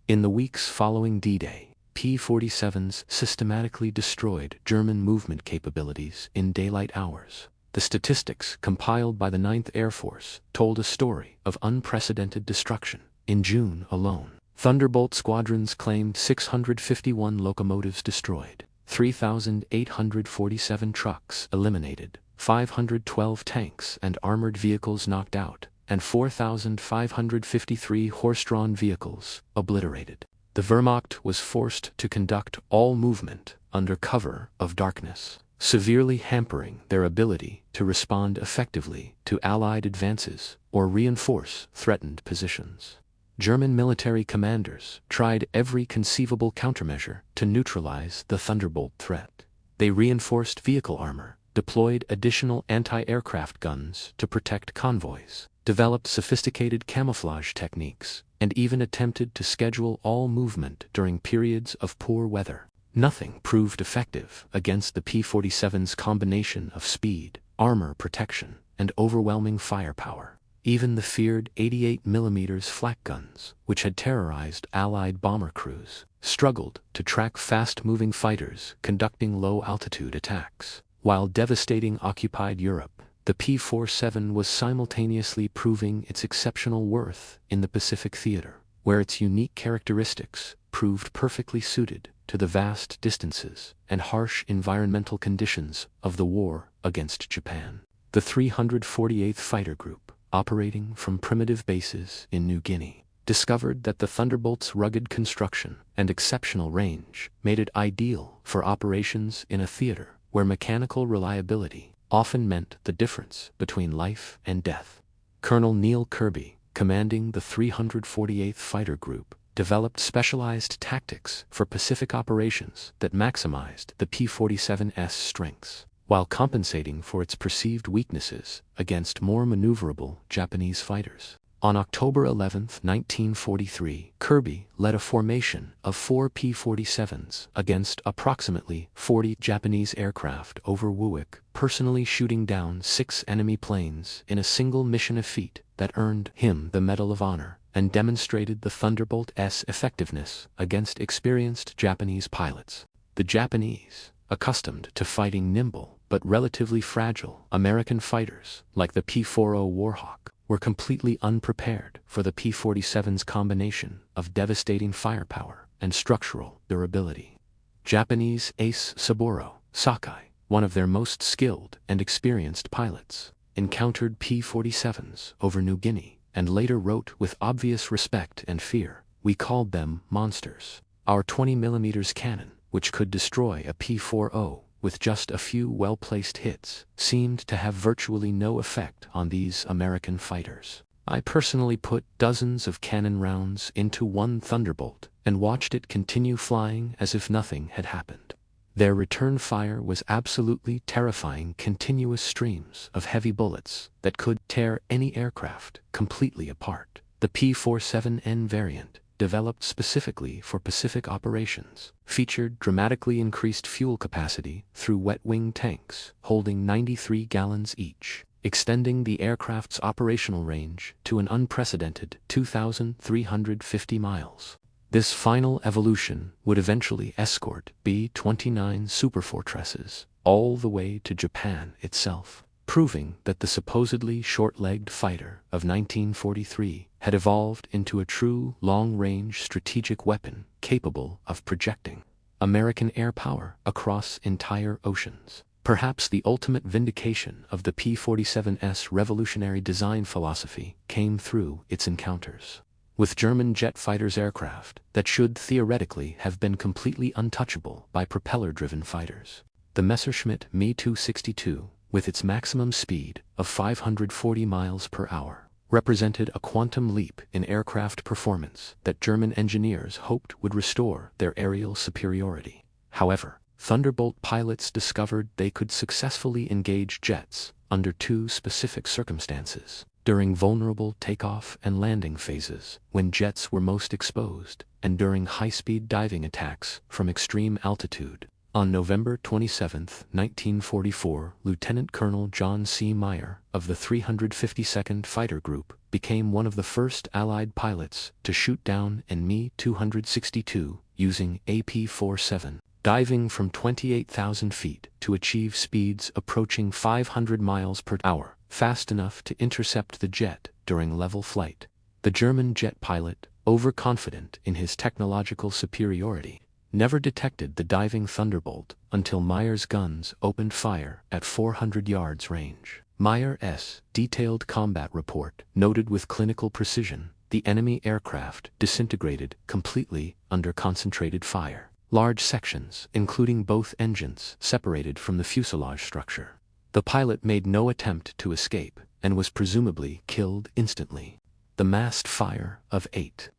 In the weeks following D-Day, P-47s systematically destroyed German movement capabilities in daylight hours. The statistics compiled by the 9th Air Force told a story of unprecedented destruction. In June alone, Thunderbolt squadrons claimed 651 locomotives destroyed, 3,847 trucks eliminated, 512 tanks and armored vehicles knocked out, and 4,553 horse-drawn vehicles obliterated. The Wehrmacht was forced to conduct all movement under cover of darkness, severely hampering their ability to respond effectively to Allied advances or reinforce threatened positions. German military commanders tried every conceivable countermeasure to neutralize the Thunderbolt threat. They reinforced vehicle armor, deployed additional anti-aircraft guns to protect convoys, developed sophisticated camouflage techniques, and even attempted to schedule all movement during periods of poor weather. Nothing proved effective against the P-47's combination of speed, armor protection, and overwhelming firepower. Even the feared 88mm flak guns, which had terrorized Allied bomber crews, struggled to track fast-moving fighters conducting low-altitude attacks. While devastating occupied Europe, the P-47 was simultaneously proving its exceptional worth in the Pacific theater, where its unique characteristics proved perfectly suited to the vast distances and harsh environmental conditions of the war against Japan. The 348th Fighter Group, operating from primitive bases in New Guinea, discovered that the Thunderbolt's rugged construction and exceptional range made it ideal for operations in a theater where mechanical reliability often meant the difference between life and death. Colonel Neil Kirby, commanding the 348th Fighter Group, developed specialized tactics for Pacific operations that maximized the P-47's strengths, while compensating for its perceived weaknesses against more maneuverable Japanese fighters. On October 11, 1943, Kirby led a formation of 4 P-47s against approximately 40 Japanese aircraft over Wuyuk, personally shooting down 6 enemy planes in a single mission feat that earned him the Medal of Honor and demonstrated the Thunderbolt's effectiveness against experienced Japanese pilots. The Japanese, accustomed to fighting nimble but relatively fragile American fighters like the P-40 Warhawk, were completely unprepared for the P-47's combination of devastating firepower and structural durability. Japanese ace Saburo Sakai, one of their most skilled and experienced pilots, encountered P-47s over New Guinea and later wrote with obvious respect and fear, "We called them monsters. Our 20mm cannon, which could destroy a P-40 with just a few well-placed hits, seemed to have virtually no effect on these American fighters. I personally put dozens of cannon rounds into one Thunderbolt and watched it continue flying as if nothing had happened. Their return fire was absolutely terrifying, continuous streams of heavy bullets that could tear any aircraft completely apart." The P-47N variant, developed specifically for Pacific operations, featured dramatically increased fuel capacity through wet-wing tanks holding 93 gallons each, extending the aircraft's operational range to an unprecedented 2,350 miles. This final evolution would eventually escort B-29 superfortresses all the way to Japan itself, proving that the supposedly short-legged fighter of 1943 had evolved into a true long-range strategic weapon capable of projecting American air power across entire oceans. Perhaps the ultimate vindication of the P-47's revolutionary design philosophy came through its encounters with German jet fighters aircraft that should theoretically have been completely untouchable by propeller-driven fighters. The Messerschmitt Me-262, with its maximum speed of 540 miles per hour, represented a quantum leap in aircraft performance that German engineers hoped would restore their aerial superiority. However, Thunderbolt pilots discovered they could successfully engage jets under 2 specific circumstances: during vulnerable takeoff and landing phases, when jets were most exposed, and during high-speed diving attacks from extreme altitude. On November 27, 1944, Lieutenant Colonel John C. Meyer of the 352nd Fighter Group became one of the first Allied pilots to shoot down an Me-262 using a P-47, diving from 28,000 feet to achieve speeds approaching 500 miles per hour, fast enough to intercept the jet during level flight. The German jet pilot, overconfident in his technological superiority, never detected the diving Thunderbolt until Meyer's guns opened fire at 400 yards range. Meyer's detailed combat report noted with clinical precision the enemy aircraft disintegrated completely under concentrated fire. Large sections, including both engines, separated from the fuselage structure. The pilot made no attempt to escape and was presumably killed instantly. The massed fire of 8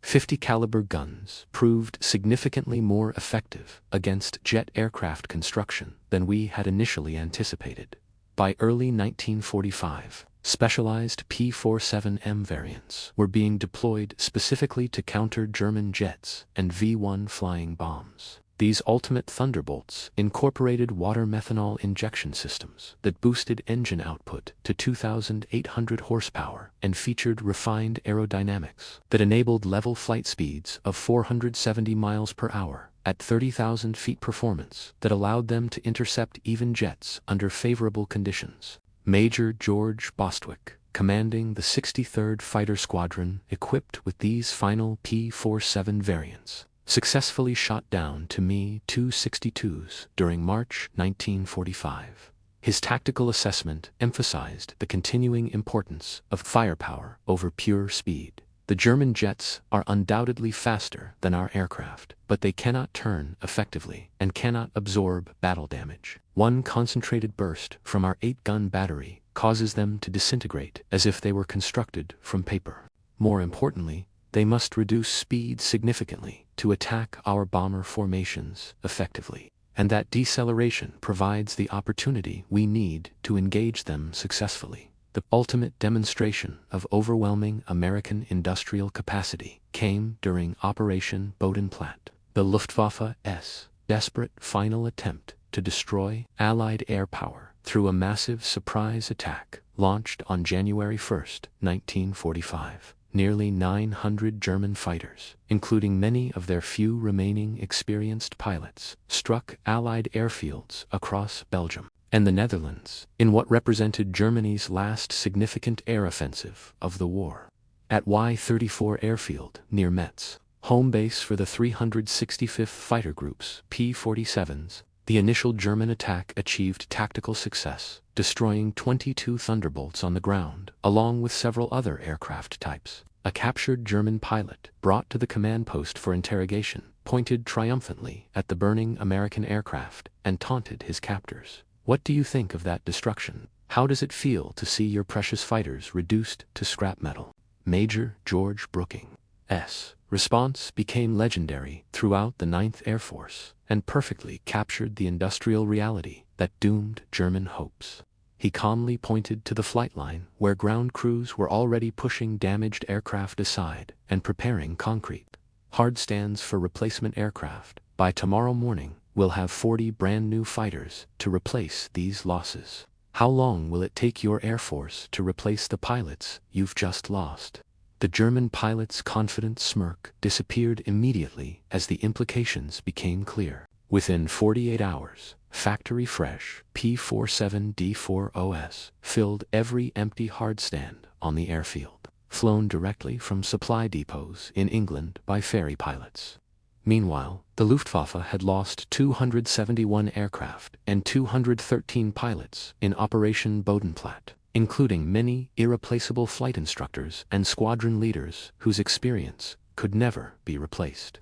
.50 caliber guns proved significantly more effective against jet aircraft construction than we had initially anticipated. By early 1945, specialized P-47M variants were being deployed specifically to counter German jets and V-1 flying bombs. These ultimate Thunderbolts incorporated water methanol injection systems that boosted engine output to 2,800 horsepower and featured refined aerodynamics that enabled level flight speeds of 470 miles per hour at 30,000 feet, performance that allowed them to intercept even jets under favorable conditions. Major George Bostwick, commanding the 63rd Fighter Squadron equipped with these final P-47 variants, successfully shot down to Me-262s during March 1945. His tactical assessment emphasized the continuing importance of firepower over pure speed. The German jets are undoubtedly faster than our aircraft, but they cannot turn effectively and cannot absorb battle damage. One concentrated burst from our 8-gun battery causes them to disintegrate as if they were constructed from paper. More importantly, they must reduce speed significantly to attack our bomber formations effectively, and that deceleration provides the opportunity we need to engage them successfully. The ultimate demonstration of overwhelming American industrial capacity came during Operation Bodenplatte, the Luftwaffe's desperate final attempt to destroy Allied air power through a massive surprise attack launched on January 1, 1945. Nearly 900 German fighters, including many of their few remaining experienced pilots, struck Allied airfields across Belgium and the Netherlands in what represented Germany's last significant air offensive of the war. At Y-34 airfield near Metz, home base for the 365th Fighter Group's P-47s, the initial German attack achieved tactical success, destroying 22 Thunderbolts on the ground, along with several other aircraft types. A captured German pilot, brought to the command post for interrogation, pointed triumphantly at the burning American aircraft and taunted his captors. "What do you think of that destruction? How does it feel to see your precious fighters reduced to scrap metal?" Major George Brooking's response became legendary throughout the 9th Air Force and perfectly captured the industrial reality that doomed German hopes. He calmly pointed to the flight line where ground crews were already pushing damaged aircraft aside and preparing concrete hardstands for replacement aircraft. "By tomorrow morning, we'll have 40 brand new fighters to replace these losses. How long will it take your Air Force to replace the pilots you've just lost?" The German pilot's confident smirk disappeared immediately as the implications became clear. Within 48 hours, factory-fresh P-47D4OS filled every empty hardstand on the airfield, flown directly from supply depots in England by ferry pilots. Meanwhile, the Luftwaffe had lost 271 aircraft and 213 pilots in Operation Bodenplatte, including many irreplaceable flight instructors and squadron leaders whose experience could never be replaced.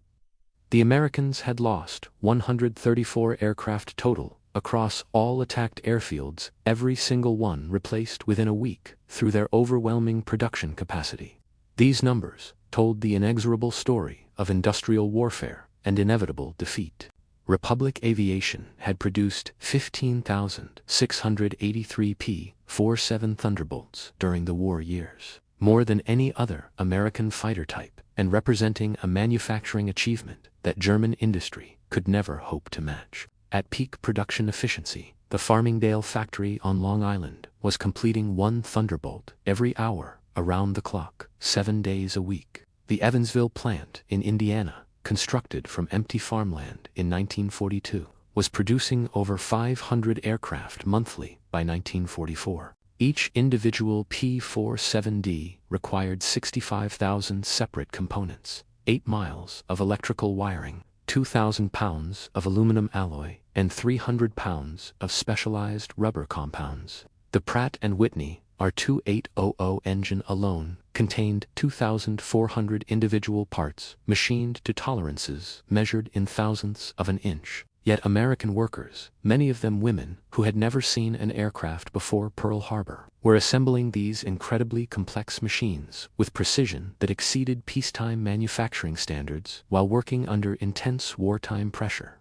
The Americans had lost 134 aircraft total across all attacked airfields, every single one replaced within a week through their overwhelming production capacity. These numbers told the inexorable story of industrial warfare and inevitable defeat. Republic Aviation had produced 15,683 P-47 Thunderbolts during the war years, more than any other American fighter type, and representing a manufacturing achievement that German industry could never hope to match. At peak production efficiency, the Farmingdale factory on Long Island was completing 1 Thunderbolt every hour around the clock, 7 days a week. The Evansville plant in Indiana, constructed from empty farmland in 1942, was producing over 500 aircraft monthly by 1944. Each individual P-47D required 65,000 separate components, 8 miles of electrical wiring, 2,000 pounds of aluminum alloy, and 300 pounds of specialized rubber compounds. The Pratt and Whitney R2800 engine alone contained 2,400 individual parts machined to tolerances measured in thousandths of an inch. Yet American workers, many of them women who had never seen an aircraft before Pearl Harbor, were assembling these incredibly complex machines with precision that exceeded peacetime manufacturing standards while working under intense wartime pressure.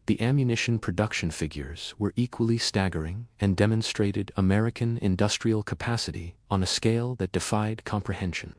The ammunition production figures were equally staggering and demonstrated American industrial capacity on a scale that defied comprehension.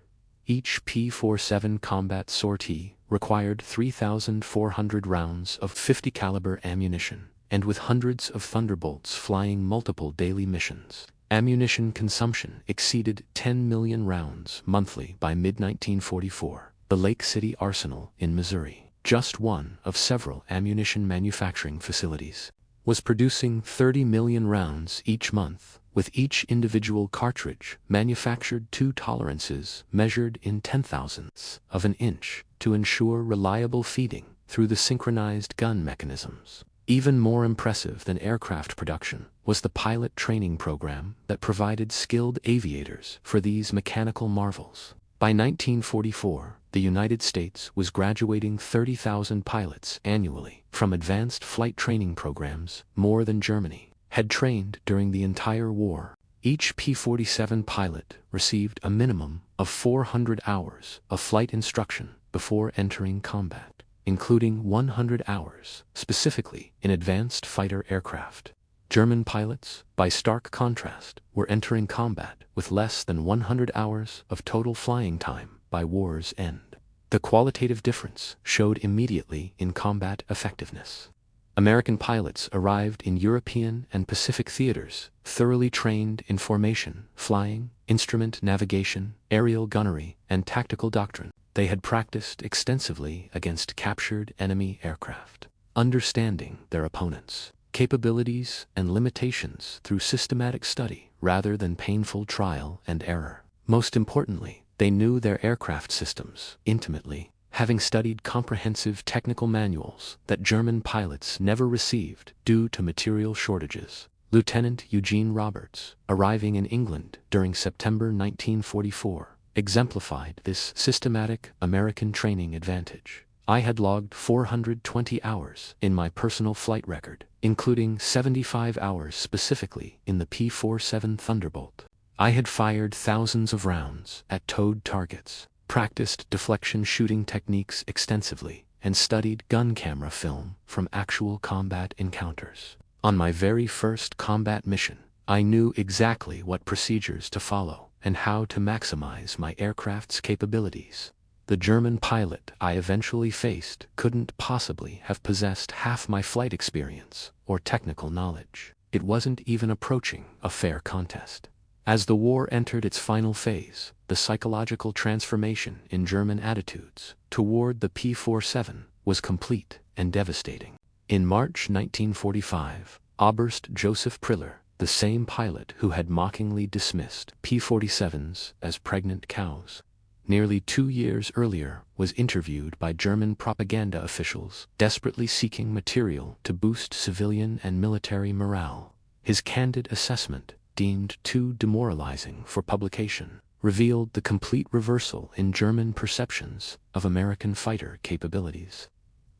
Each P-47 combat sortie required 3,400 rounds of 50 caliber ammunition, and with hundreds of Thunderbolts flying multiple daily missions, ammunition consumption exceeded 10 million rounds monthly by mid-1944. The Lake City Arsenal in Missouri, just one of several ammunition manufacturing facilities, was producing 30 million rounds each month, with each individual cartridge manufactured to tolerances measured in 10,000ths of an inch to ensure reliable feeding through the synchronized gun mechanisms. Even more impressive than aircraft production was the pilot training program that provided skilled aviators for these mechanical marvels. By 1944, the United States was graduating 30,000 pilots annually from advanced flight training programs, more than Germany had trained during the entire war. Each P-47 pilot received a minimum of 400 hours of flight instruction before entering combat, including 100 hours specifically in advanced fighter aircraft. German pilots, by stark contrast, were entering combat with less than 100 hours of total flying time by war's end. The qualitative difference showed immediately in combat effectiveness. American pilots arrived in European and Pacific theaters, thoroughly trained in formation, flying, instrument navigation, aerial gunnery, and tactical doctrine. They had practiced extensively against captured enemy aircraft, understanding their opponents' capabilities and limitations through systematic study rather than painful trial and error. Most importantly, they knew their aircraft systems intimately, having studied comprehensive technical manuals that German pilots never received due to material shortages. Lieutenant Eugene Roberts, arriving in England during September 1944, exemplified this systematic American training advantage. I had logged 420 hours in my personal flight record, including 75 hours specifically in the P-47 Thunderbolt. I had fired thousands of rounds at towed targets, practiced deflection shooting techniques extensively, and studied gun camera film from actual combat encounters. On my very first combat mission, I knew exactly what procedures to follow and how to maximize my aircraft's capabilities. The German pilot I eventually faced couldn't possibly have possessed half my flight experience or technical knowledge. It wasn't even approaching a fair contest. As the war entered its final phase, the psychological transformation in German attitudes toward the P-47 was complete and devastating. In March 1945, Oberst Joseph Priller, the same pilot who had mockingly dismissed P-47s as pregnant cows, nearly 2 years earlier was interviewed by German propaganda officials desperately seeking material to boost civilian and military morale. His candid assessment, deemed too demoralizing for publication, revealed the complete reversal in German perceptions of American fighter capabilities.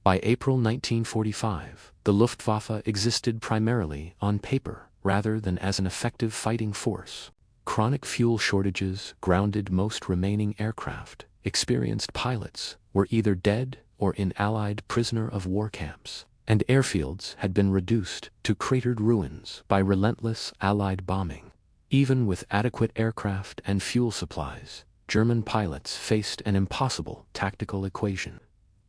By April 1945, the Luftwaffe existed primarily on paper rather than as an effective fighting force. Chronic fuel shortages grounded most remaining aircraft. Experienced pilots were either dead or in Allied prisoner-of-war camps, and airfields had been reduced to cratered ruins by relentless Allied bombing. Even with adequate aircraft and fuel supplies, German pilots faced an impossible tactical equation.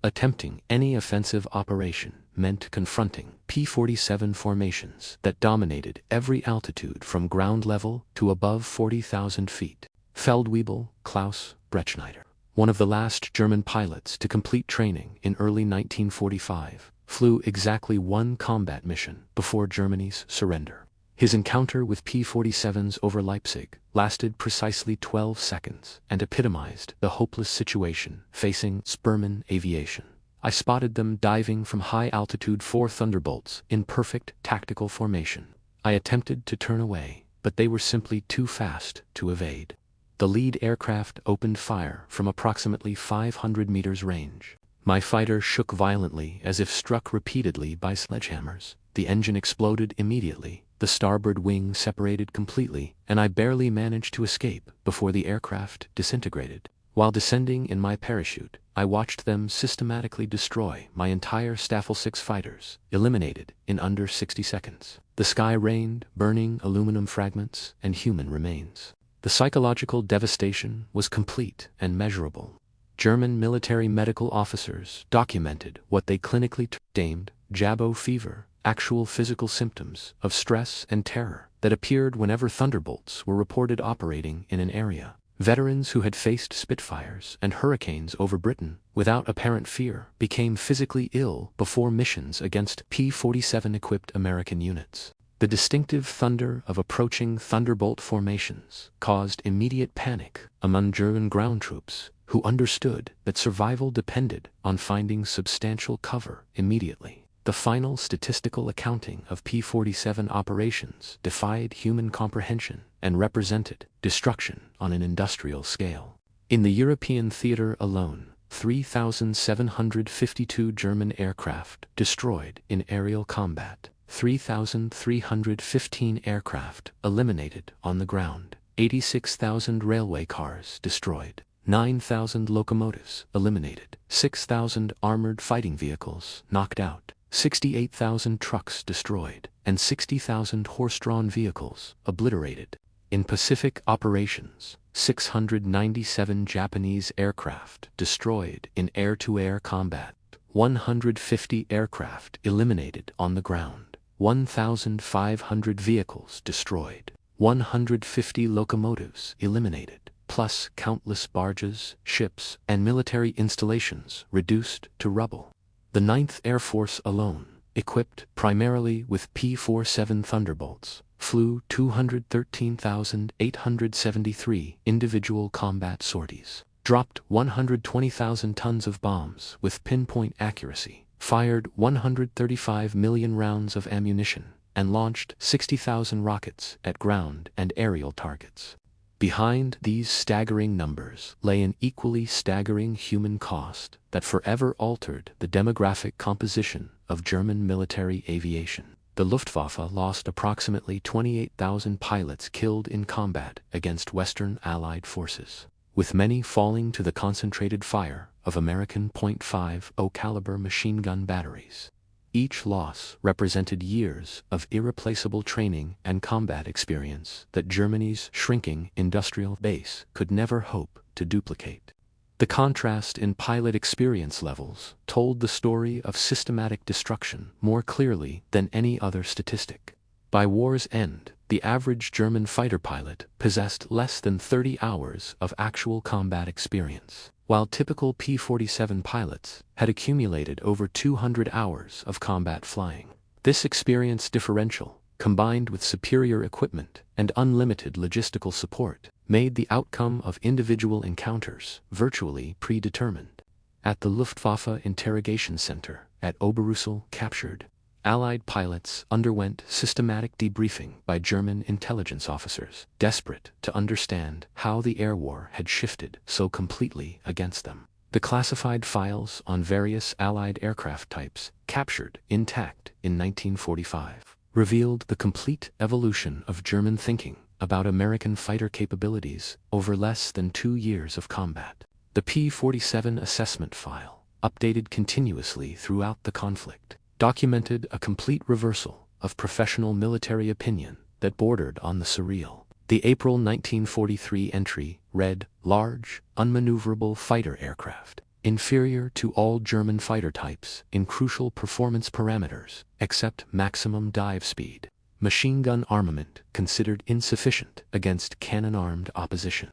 Attempting any offensive operation meant confronting P-47 formations that dominated every altitude from ground level to above 40,000 feet. Feldwebel Klaus Bretschneider, one of the last German pilots to complete training in early 1945, flew exactly one combat mission before Germany's surrender. His encounter with P-47s over Leipzig lasted precisely 12 seconds and epitomized the hopeless situation facing Spearman Aviation. I spotted them diving from high-altitude 4 Thunderbolts in perfect tactical formation. I attempted to turn away, but they were simply too fast to evade. The lead aircraft opened fire from approximately 500 meters range. My fighter shook violently as if struck repeatedly by sledgehammers. The engine exploded immediately, the starboard wing separated completely, and I barely managed to escape before the aircraft disintegrated. While descending in my parachute, I watched them systematically destroy my entire Staffel 6 fighters, eliminated in under 60 seconds. The sky rained burning aluminum fragments and human remains. The psychological devastation was complete and measurable. German military medical officers documented what they clinically termed Jabo fever, actual physical symptoms of stress and terror that appeared whenever Thunderbolts were reported operating in an area. Veterans who had faced Spitfires and Hurricanes over Britain without apparent fear became physically ill before missions against P-47-equipped American units. The distinctive thunder of approaching Thunderbolt formations caused immediate panic among German ground troops who understood that survival depended on finding substantial cover immediately. The final statistical accounting of P-47 operations defied human comprehension and represented destruction on an industrial scale. In the European theater alone, 3,752 German aircraft destroyed in aerial combat, 3,315 aircraft eliminated on the ground, 86,000 railway cars destroyed, 9,000 locomotives eliminated, 6,000 armored fighting vehicles knocked out, 68,000 trucks destroyed, and 60,000 horse-drawn vehicles obliterated. In Pacific operations, 697 Japanese aircraft destroyed in air-to-air combat, 150 aircraft eliminated on the ground, 1,500 vehicles destroyed, 150 locomotives eliminated, plus countless barges, ships, and military installations reduced to rubble. The 9th Air Force alone, equipped primarily with P-47 Thunderbolts, flew 213,873 individual combat sorties, dropped 120,000 tons of bombs with pinpoint accuracy, fired 135 million rounds of ammunition, and launched 60,000 rockets at ground and aerial targets. Behind these staggering numbers lay an equally staggering human cost that forever altered the demographic composition of German military aviation. The Luftwaffe lost approximately 28,000 pilots killed in combat against Western Allied forces, with many falling to the concentrated fire of American .50 caliber machine gun batteries. Each loss represented years of irreplaceable training and combat experience that Germany's shrinking industrial base could never hope to duplicate. The contrast in pilot experience levels told the story of systematic destruction more clearly than any other statistic. By war's end, the average German fighter pilot possessed less than 30 hours of actual combat experience, while typical P-47 pilots had accumulated over 200 hours of combat flying. This experience differential, combined with superior equipment and unlimited logistical support, made the outcome of individual encounters virtually predetermined. At the Luftwaffe Interrogation Center at Oberrussel captured, Allied pilots underwent systematic debriefing by German intelligence officers, desperate to understand how the air war had shifted so completely against them. The classified files on various Allied aircraft types, captured intact in 1945, revealed the complete evolution of German thinking about American fighter capabilities over less than 2 years of combat. The P-47 assessment file, updated continuously throughout the conflict, documented a complete reversal of professional military opinion that bordered on the surreal. The April 1943 entry read, "Large, unmaneuverable fighter aircraft, inferior to all German fighter types in crucial performance parameters, except maximum dive speed. Machine gun armament considered insufficient against cannon-armed opposition.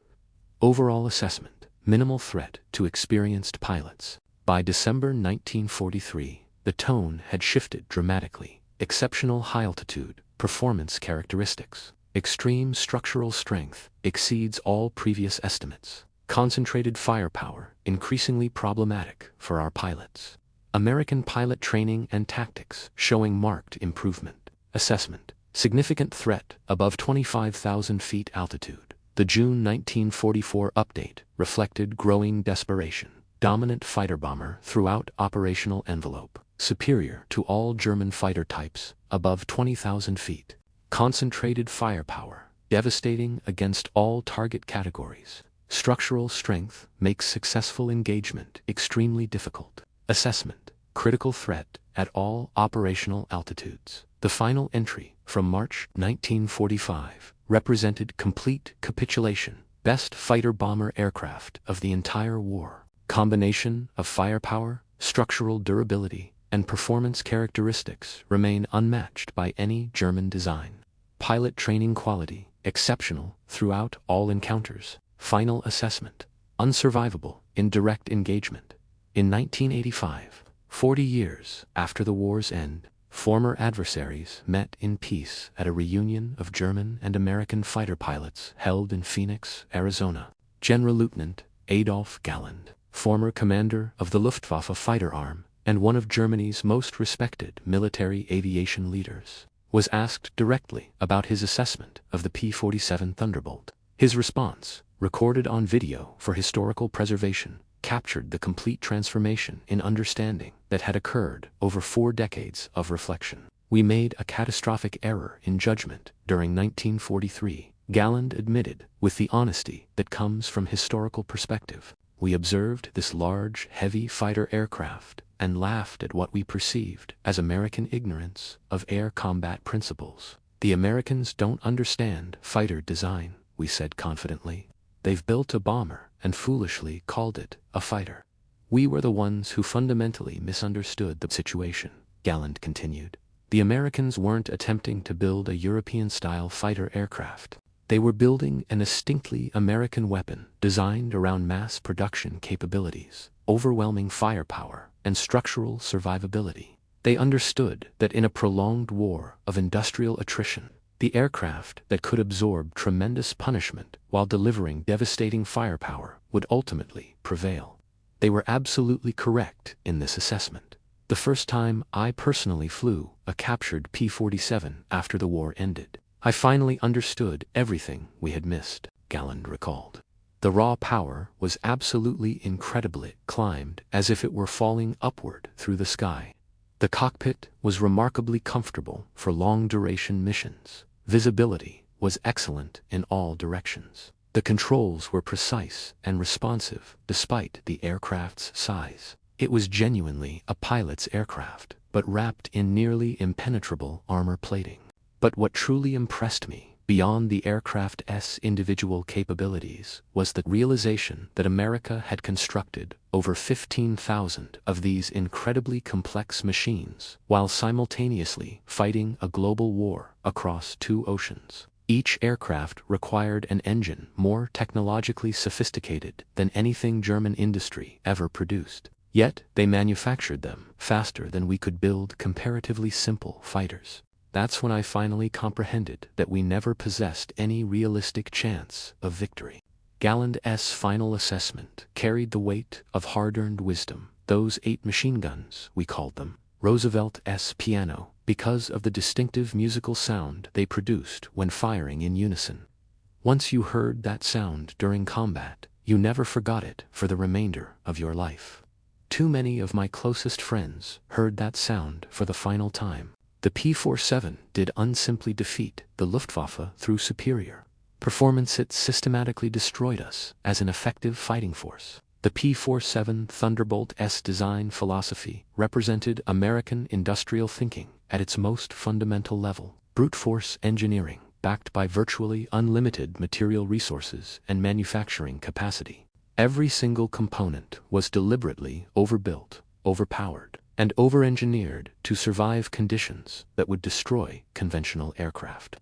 Overall assessment, minimal threat to experienced pilots." By December 1943, the tone had shifted dramatically. Exceptional high altitude, performance characteristics, extreme structural strength exceeds all previous estimates. Concentrated firepower, increasingly problematic for our pilots. American pilot training and tactics showing marked improvement. Assessment, significant threat above 25,000 feet altitude. The June 1944 update reflected growing desperation. Dominant fighter bomber throughout operational envelope, superior to all German fighter types above 20,000 feet. Concentrated firepower, devastating against all target categories. Structural strength makes successful engagement extremely difficult. Assessment, critical threat at all operational altitudes. The final entry from March 1945 represented complete capitulation. Best fighter bomber aircraft of the entire war. Combination of firepower, structural durability, and performance characteristics remain unmatched by any German design. Pilot training quality, exceptional throughout all encounters. Final assessment, unsurvivable in direct engagement. In 1985, 40 years after the war's end, former adversaries met in peace at a reunion of German and American fighter pilots held in Phoenix, Arizona. General Lieutenant Adolf Galland, former commander of the Luftwaffe fighter arm and one of Germany's most respected military aviation leaders, was asked directly about his assessment of the P-47 Thunderbolt. His response, recorded on video for historical preservation, captured the complete transformation in understanding that had occurred over 4 decades of reflection. We made a catastrophic error in judgment during 1943, Galland admitted, with the honesty that comes from historical perspective. We observed this large, heavy fighter aircraft and laughed at what we perceived as American ignorance of air combat principles. The Americans don't understand fighter design, we said confidently. They've built a bomber and foolishly called it a fighter. We were the ones who fundamentally misunderstood the situation, Galland continued. The Americans weren't attempting to build a European-style fighter aircraft. They were building a distinctly American weapon designed around mass production capabilities, overwhelming firepower, and structural survivability. They understood that in a prolonged war of industrial attrition, the aircraft that could absorb tremendous punishment while delivering devastating firepower would ultimately prevail. They were absolutely correct in this assessment. The first time I personally flew a captured P-47 after the war ended, I finally understood everything we had missed, Galland recalled. The raw power was absolutely incredible. It climbed as if it were falling upward through the sky. The cockpit was remarkably comfortable for long-duration missions. Visibility was excellent in all directions. The controls were precise and responsive despite the aircraft's size. It was genuinely a pilot's aircraft, but wrapped in nearly impenetrable armor plating. But what truly impressed me, beyond the aircraft's individual capabilities, was the realization that America had constructed over 15,000 of these incredibly complex machines, while simultaneously fighting a global war across 2 oceans. Each aircraft required an engine more technologically sophisticated than anything German industry ever produced. Yet they manufactured them faster than we could build comparatively simple fighters. That's when I finally comprehended that we never possessed any realistic chance of victory. Galland's final assessment carried the weight of hard-earned wisdom. Those 8 machine guns, we called them, Roosevelt's piano, because of the distinctive musical sound they produced when firing in unison. Once you heard that sound during combat, you never forgot it for the remainder of your life. Too many of my closest friends heard that sound for the final time. The P-47 did unsimply defeat the Luftwaffe through superior performance. It systematically destroyed us as an effective fighting force. The P-47 Thunderbolt's design philosophy represented American industrial thinking at its most fundamental level. Brute force engineering, backed by virtually unlimited material resources and manufacturing capacity. Every single component was deliberately overbuilt, overpowered, and over-engineered to survive conditions that would destroy conventional aircraft.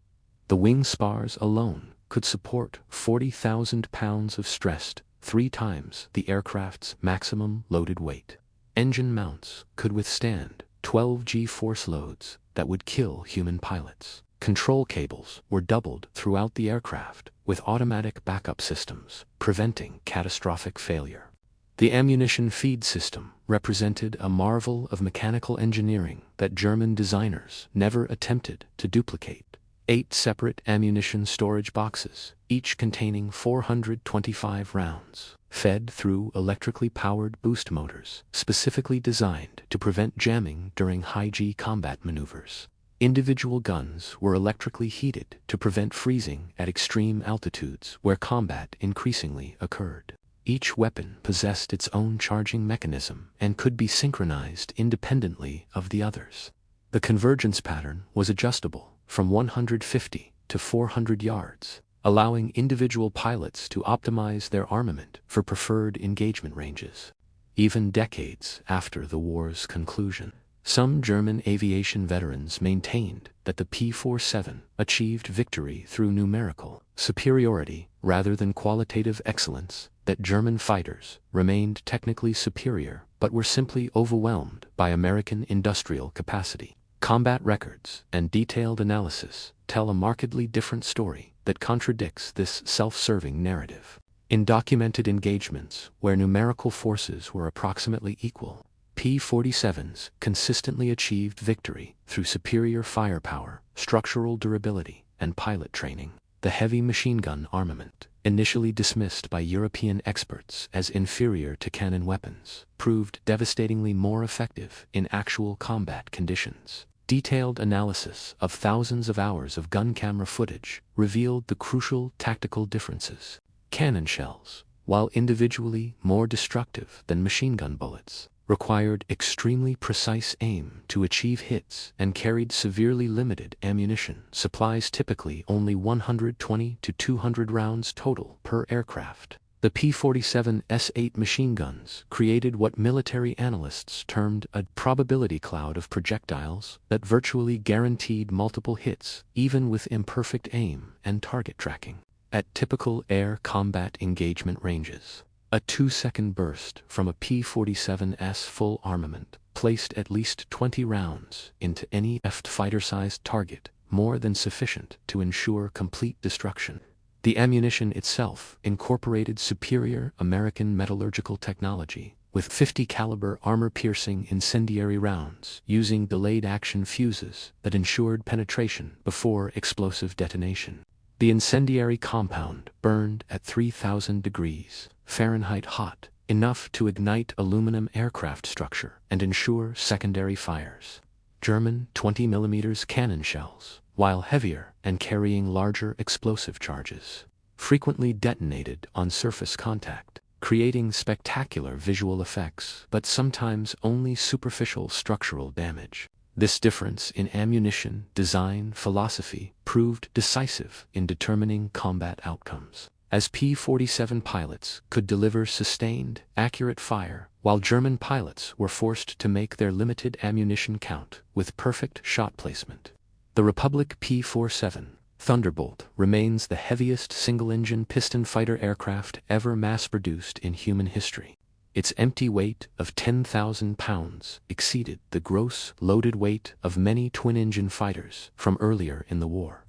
The wing spars alone could support 40,000 pounds of stress, 3 times the aircraft's maximum loaded weight. Engine mounts could withstand 12 G-force loads that would kill human pilots. Control cables were doubled throughout the aircraft, with automatic backup systems preventing catastrophic failure. The ammunition feed system represented a marvel of mechanical engineering that German designers never attempted to duplicate. 8 separate ammunition storage boxes, each containing 425 rounds, fed through electrically powered boost motors, specifically designed to prevent jamming during high-G combat maneuvers. Individual guns were electrically heated to prevent freezing at extreme altitudes where combat increasingly occurred. Each weapon possessed its own charging mechanism and could be synchronized independently of the others. The convergence pattern was adjustable from 150 to 400 yards, allowing individual pilots to optimize their armament for preferred engagement ranges. Even decades after the war's conclusion, some German aviation veterans maintained that the P-47 achieved victory through numerical superiority rather than qualitative excellence, that German fighters remained technically superior but were simply overwhelmed by American industrial capacity. Combat records and detailed analysis tell a markedly different story that contradicts this self-serving narrative. In documented engagements where numerical forces were approximately equal, P-47s consistently achieved victory through superior firepower, structural durability, and pilot training. the heavy machine gun armament, initially dismissed by European experts as inferior to cannon weapons, proved devastatingly more effective in actual combat conditions. Detailed analysis of thousands of hours of gun camera footage revealed the crucial tactical differences. Cannon shells, while individually more destructive than machine gun bullets, required extremely precise aim to achieve hits and carried severely limited ammunition supplies, typically only 120 to 200 rounds total per aircraft. The P-47 S-8 machine guns created what military analysts termed a probability cloud of projectiles that virtually guaranteed multiple hits even with imperfect aim and target tracking. At typical air combat engagement ranges, a 2-second burst from a P-47's full armament placed at least 20 rounds into any fighter-sized target, more than sufficient to ensure complete destruction. The ammunition itself incorporated superior American metallurgical technology, with 50 caliber armor-piercing incendiary rounds using delayed action fuses that ensured penetration before explosive detonation. The incendiary compound burned at 3,000 degrees Fahrenheit hot, enough to ignite aluminum aircraft structure and ensure secondary fires. German 20mm cannon shells, while heavier and carrying larger explosive charges, frequently detonated on surface contact, creating spectacular visual effects but sometimes only superficial structural damage. This difference in ammunition design philosophy proved decisive in determining combat outcomes, as P-47 pilots could deliver sustained, accurate fire, while German pilots were forced to make their limited ammunition count with perfect shot placement. The Republic P-47 Thunderbolt remains the heaviest single-engine piston fighter aircraft ever mass-produced in human history. Its empty weight of 10,000 pounds exceeded the gross loaded weight of many twin-engine fighters from earlier in the war.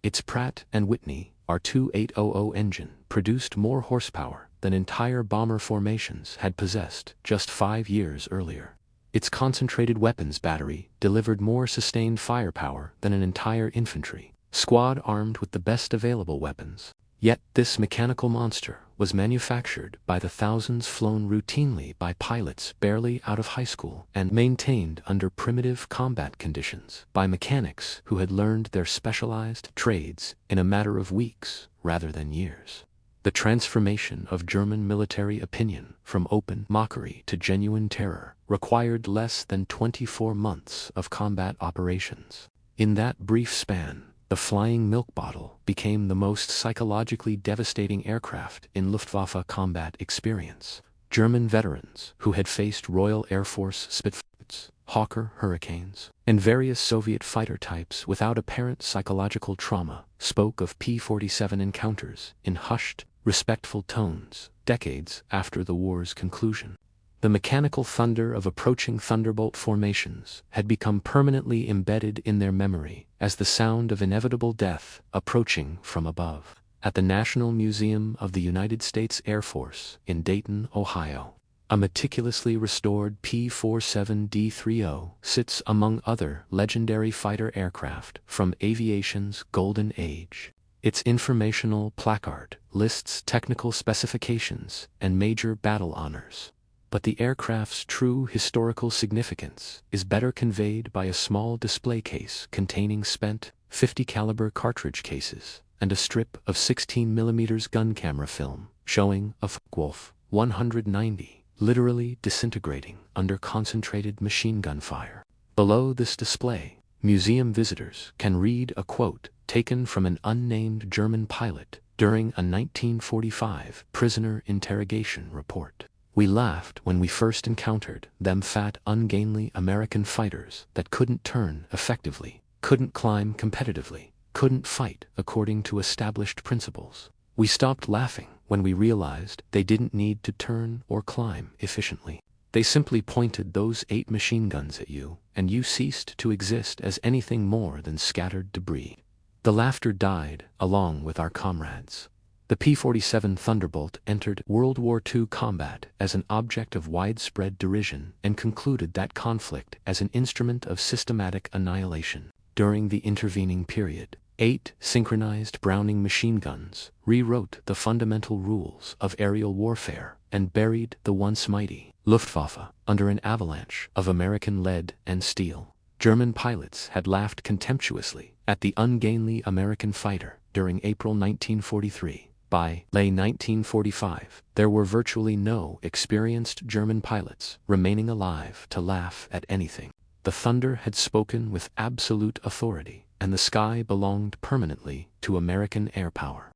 Its Pratt and Whitney R2800 engine produced more horsepower than entire bomber formations had possessed just 5 years earlier. Its concentrated weapons battery delivered more sustained firepower than an entire infantry squad armed with the best available weapons. Yet this mechanical monster was manufactured by the thousands flown routinely by pilots barely out of high school and maintained under primitive combat conditions by mechanics who had learned their specialized trades in a matter of weeks rather than years. The transformation of German military opinion from open mockery to genuine terror required less than 24 months of combat operations. In that brief span, the flying milk bottle became the most psychologically devastating aircraft in Luftwaffe combat experience. German veterans who had faced Royal Air Force Spitfires, Hawker Hurricanes, and various Soviet fighter types without apparent psychological trauma spoke of P-47 encounters in hushed, respectful tones decades after the war's conclusion. The mechanical thunder of approaching Thunderbolt formations had become permanently embedded in their memory as the sound of inevitable death approaching from above. At the National Museum of the United States Air Force in Dayton, Ohio, a meticulously restored P-47D-30 sits among other legendary fighter aircraft from aviation's golden age. Its informational placard lists technical specifications and major battle honors. But the aircraft's true historical significance is better conveyed by a small display case containing spent .50 caliber cartridge cases and a strip of 16mm gun camera film showing a Focke-Wulf 190 literally disintegrating under concentrated machine gun fire. Below this display, museum visitors can read a quote taken from an unnamed German pilot during a 1945 prisoner interrogation report. "We laughed when we first encountered them fat, ungainly American fighters that couldn't turn effectively, couldn't climb competitively, couldn't fight according to established principles. We stopped laughing when we realized they didn't need to turn or climb efficiently. They simply pointed those 8 machine guns at you, and you ceased to exist as anything more than scattered debris." The laughter died along with our comrades. The P-47 Thunderbolt entered World War II combat as an object of widespread derision and concluded that conflict as an instrument of systematic annihilation. During the intervening period, 8 synchronized Browning machine guns rewrote the fundamental rules of aerial warfare and buried the once mighty Luftwaffe under an avalanche of American lead and steel. German pilots had laughed contemptuously at the ungainly American fighter during April 1943. By May 1945, there were virtually no experienced German pilots remaining alive to laugh at anything. The Thunder had spoken with absolute authority, and the sky belonged permanently to American air power.